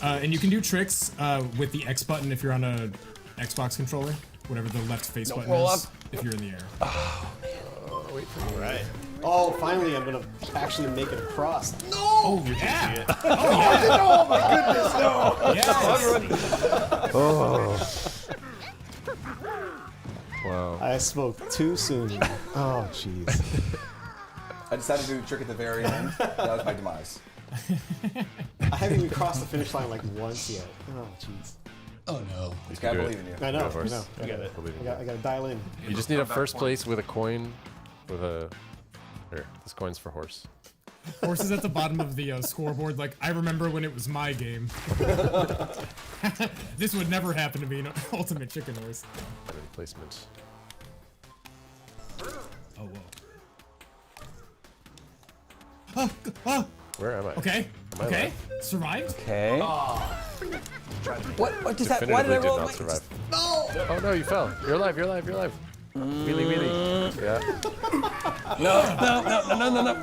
And you can do tricks with the X button if you're on a Xbox controller, whatever the left face button is, if you're in the air. Wait for me. Right. Oh, finally, I'm gonna actually make it across. No! Oh yeah! Oh yeah! Oh my goodness, no! Yes! Oh. Wow. I spoke too soon. Oh, jeez. I decided to do the trick at the very end. That was my demise. I haven't even crossed the finish line like once yet. Oh, jeez. Oh no. You gotta believe in you. I know. Of course. I know. You got it. I gotta dial in. You just need a first place with a coin, with a. Here, this coin's for horse. Horse is at the bottom of the scoreboard. Like, I remember when it was my game. This would never happen to me in Ultimate Chicken Horse. Better placement. Oh, whoa. Oh. Where am I? Okay. Am I Okay. alive? Survived. Okay. What just happened? Why did I roll? Definitively did not survive. No! Oh no, you fell. You're alive, you're alive, you're alive. Wheelie, wheelie. Yeah. No.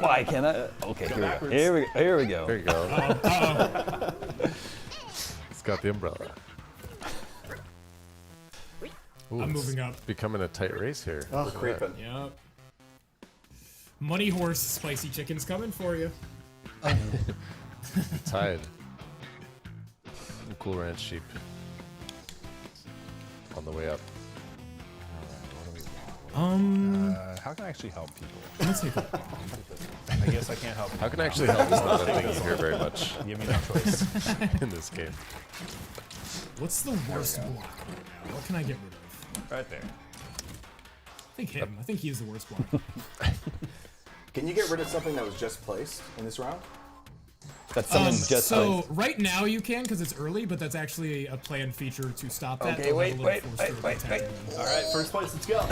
Why can't I? Okay, here we go. There you go. Uh-oh. It's got the umbrella. Ooh, I'm it's moving up. Becoming a tight race here. Oh, Look at creeping. that. Yep. Money Horse Spicy Chicken's coming for you. Tied. Cool Ranch sheep. On the way up. How can I actually help people? Let's take it. I guess I can't help. How can I actually help is not a thing you hear very much Give me no choice. in this game. What's the worst block? What can I get rid of? Right there. I think him. I think he's the worst block. Can you get rid of something that was just placed in this round? That's someone just. So right now you can because it's early, but that's actually a planned feature to stop that. Okay, wait. All right, First place, let's go.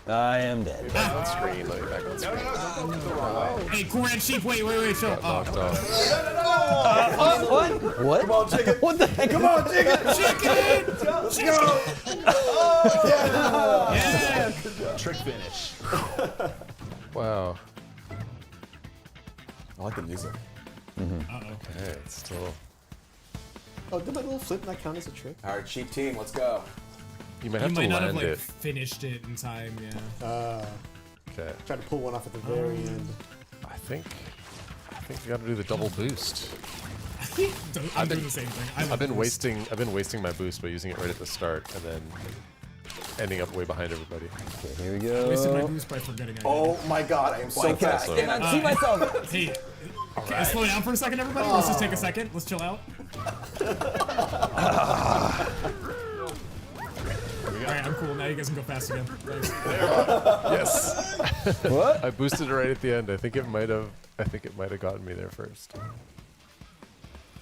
I am dead. Back on screen, let me back on screen. Hey, Koran Sheep, wait, show. Knocked off. What? Come on, chicken. What the heck? Come on, chicken. Chicken! Yeah! Trick finish. Wow. I like the music. Okay, it's still. Oh, did my little flip not count as a trick? All right, cheap team, let's go. You might You have might to not land have like it. finished it in time, yeah. Okay. Try to pull one off at the very end. I think you got to do the double boost. I'm doing the same thing. I've been wasting my boost by using it right at the start and then ending up way behind everybody. Okay, here we go. I wasted my boost by forgetting. Oh my god, I am so fast. I cannot see myself. Hey, okay, slow down for a second, everybody. Let's just take a second. Let's chill out. Alright, I'm cool. Now you guys can go fast again. Thanks. Yes. What? I boosted it right at the end. I think it might have gotten me there first.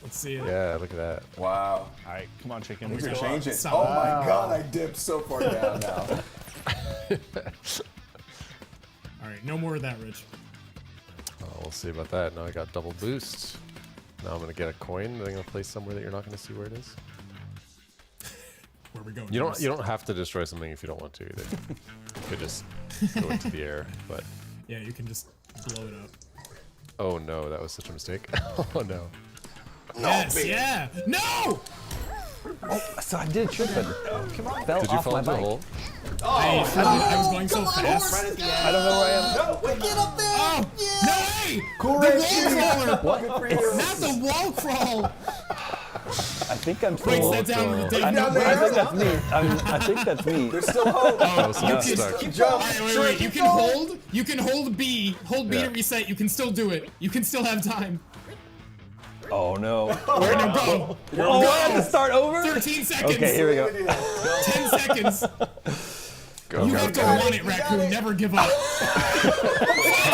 Let's see it. Yeah, look at that. Wow. All right, come on, chicken. Things are Let's go. changing. Solid. Oh my god, I dipped so far down now. Alright, no more of that, Rich. Oh, we'll see about that. Now I got double boost. Now I'm gonna get a coin that I'm gonna place somewhere that you're not gonna see where it is. Where we go? You don't have to destroy something if you don't want to either. You could just go into the air, but Yeah, you can just blow it up. oh no, that was such a mistake. Oh no. Yes, yeah. No! Oh, so I did trip it. Come on. Fell Did you off fall my into a bike. hole? I was going so fast. Right at the end. I don't know where I am. No, get up there. Oh, no way! Cool The Ranch. wall crawler! Not the wall crawl! I think I'm Wait, still. sit down. I think that's me. I think that's me. There's still hope. Oh, so I'm stuck. Keep jumping. Wait. You can hold. You can hold B. Hold B to reset. You can still do it. You can still have time. Oh no. Where to go? Oh, I have to start over? 13 seconds. Okay, here we go. 10 seconds. Go, You go, have to go. want it, Raccoon. Never give up. 5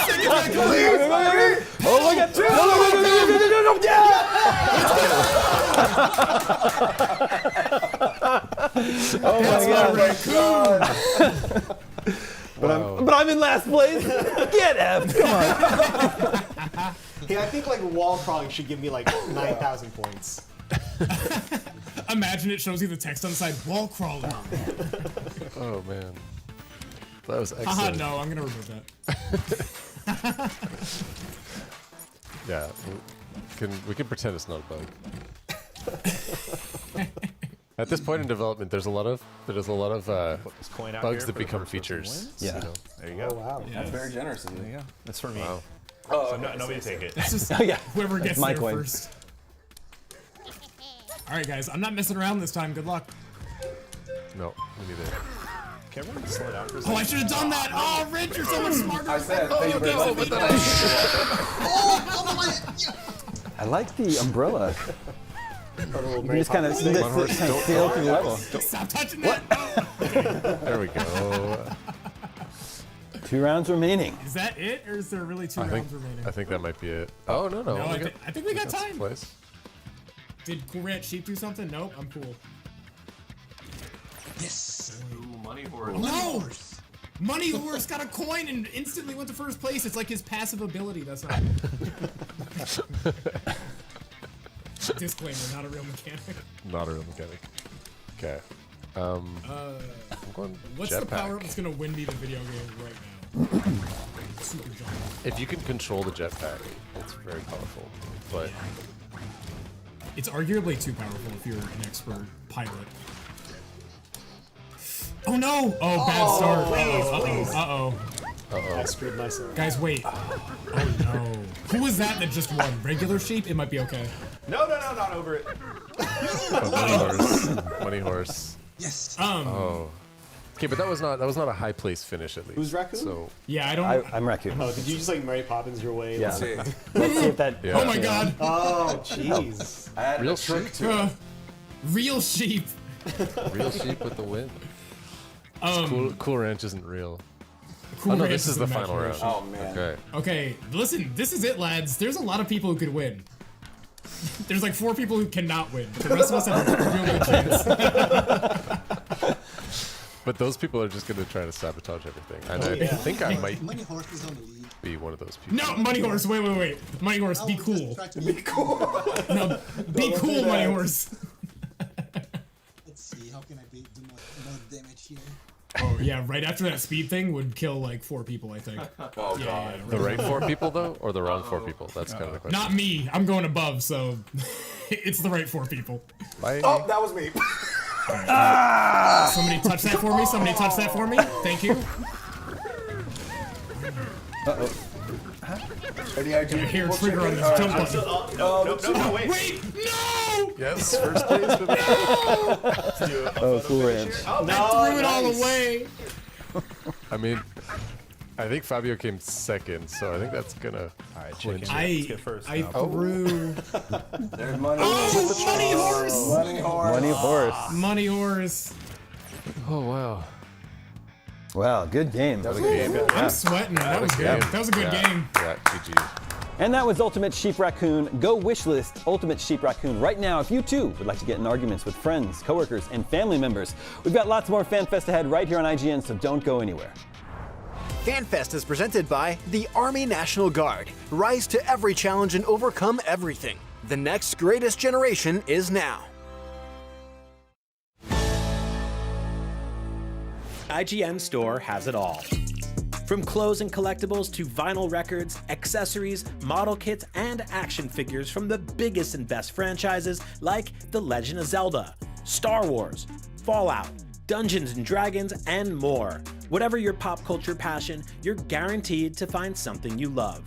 seconds, Raccoon. Oh my god. Oh my god. But I'm in last place. Get F. Come on. Hey, I think like wall crawling should give me like 9,000 points. Imagine it shows you the text on the side. Wall crawling. Oh man, that was Haha, excellent. no, I'm gonna remove that. Yeah, we can pretend it's not a bug. At this point in development, there's a lot of coin out bugs here that for the become first person features. wins? Yeah. You know? There you go. Oh wow. Yeah. That's very generous of you. There you go. That's for me. Wow. So nobody take it. It's just Oh, yeah. whoever gets That's my there coin. first. All right, guys, I'm not messing around this time. Good luck. No, me neither. Can everyone slow down for a Oh, second? I should have done that. Oh, Rich, you're so much smarter. I said, oh, thank you very okay, much. I like the umbrella. You can just kind of sail through the level. Stop touching that. There we go. 2 rounds remaining. Is that it, or is there really 2 I think rounds remaining? I think that might be it. Oh no. No, I think we got second time. place. Did Cool Ranch Sheep do something? Nope, I'm cool. Yes. Ooh, money horse. No! Money Horse got a coin and instantly went to first place. It's like his passive ability. That's not. Disclaimer: not a real mechanic. Not a real mechanic. Okay. I'm going What's the jetpack. power up that's gonna win me the video game right now? Super jump. If you can control the jetpack, it's very powerful. But It's arguably too powerful if you're an expert pilot. Oh no! Oh, bad start. Uh-oh. I screwed myself. Guys, wait. Oh no. Who was that just won? Regular Sheep? It might be okay. No, not over it. Money horse. Yes. Oh. Okay, but that was not a high place finish at least. Who's Raccoon? So Yeah, I don't. I'm Raccoon. Oh, did you just like Mary Poppins your way? Yeah. Like- Let's see if that. Yeah. Oh my god. Oh, jeez. I had Real a trick sheep. to it. Real Sheep. Real sheep with the win. Cool Ranch isn't real. Cool Oh no, Ranch this is the final round. imagination. Oh man. Okay. Okay, listen, this is it, lads. There's a lot of people who could win. There's like 4 people who cannot win. The rest of us have a real good chance. But those people are just going to try to sabotage everything. And I think I might be one of those people. No, Money Horse, wait. Money Horse, be cool. Be cool. No, be cool, Money Horse. Let's see, how can I do more damage here? Oh, yeah, right after that speed thing would kill like 4 people, I think. Oh god. Yeah, The right 4 people though, or the wrong 4 people? That's kind of the question. Not me. I'm going above, so it's the right 4 people. Bye. Oh, that was me. Somebody touch that for me. Somebody touch that for me. Thank you. Any idea? You hear trigger on this jump button. No, wait. Wait, no! Yes, first place for me. Oh, Cool Ranch. I threw it all away. I mean, I think Fabio came second, so I think that's gonna. All right, chicken. I Let's get first. threw. There's money. Oh, Money Horse! Money horse. Money horse. Money Horse. Oh wow. Wow, good game. That was a good game. I'm sweating. That was good. That was a good game. Yeah, GG. And that was Ultimate Sheep Raccoon. Go wishlist Ultimate Sheep Raccoon right now if you too would like to get in arguments with friends, coworkers, and family members. We've got lots more Fan Fest ahead right here on IGN, so don't go anywhere. FanFest is presented by the Army National Guard. Rise to every challenge and overcome everything. The next greatest generation is now. IGN Store has it all. From clothes and collectibles to vinyl records, accessories, model kits, and action figures from the biggest and best franchises like The Legend of Zelda, Star Wars, Fallout, Dungeons and Dragons, and more. Whatever your pop culture passion, you're guaranteed to find something you love.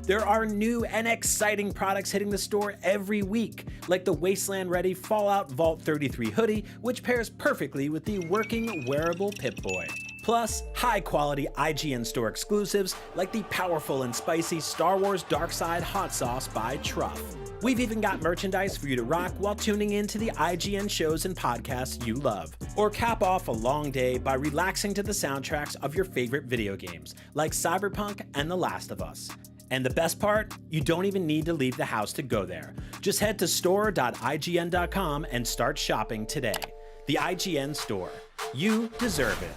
There are new and exciting products hitting the store every week, like the Wasteland-ready Fallout Vault 33 hoodie, which pairs perfectly with the working wearable Pip-Boy. Plus, high-quality IGN store exclusives like the powerful and spicy Star Wars Darkside Hot Sauce by Truff. We've even got merchandise for you to rock while tuning in to the IGN shows and podcasts you love. Or cap off a long day by relaxing to the soundtracks of your favorite video games, like Cyberpunk and The Last of Us. And the best part? You don't even need to leave the house to go there. Just head to store.ign.com and start shopping today. The IGN Store. You deserve it.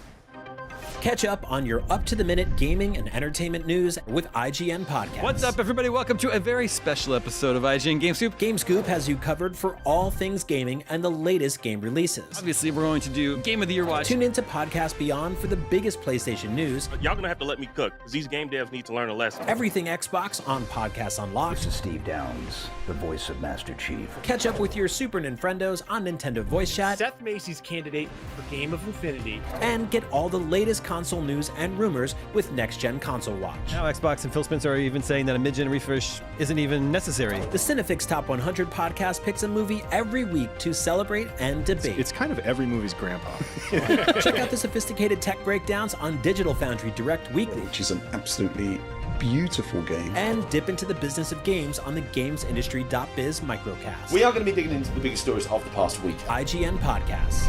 Catch up on your up-to-the-minute gaming and entertainment news with IGN Podcast. What's up, everybody? Welcome to a very special episode of IGN Game Scoop. Game Scoop has you covered for all things gaming and the latest game releases. Obviously, we're going to do Game of the Year watch. Tune into Podcast Beyond for the biggest PlayStation news. Y'all gonna have to let me cook, because these game devs need to learn a lesson. Everything Xbox on Podcast Unlocked. This is Steve Downs, the voice of Master Chief. Catch up with your Super Nintendos on Nintendo Voice Chat. Seth Macy's candidate for Game of Infinity. And get all the latest console news and rumors with Next Gen Console Watch. Now Xbox and Phil Spencer are even saying that a mid-gen refresh isn't even necessary. The Cinefix Top 100 podcast picks a movie every week to celebrate and debate. It's kind of every movie's grandpa. Check out the sophisticated tech breakdowns on Digital Foundry Direct Weekly, which is an absolutely beautiful game. And dip into the business of games on the GamesIndustry.biz microcast. We are going to be digging into the biggest stories of the past week. IGN Podcasts.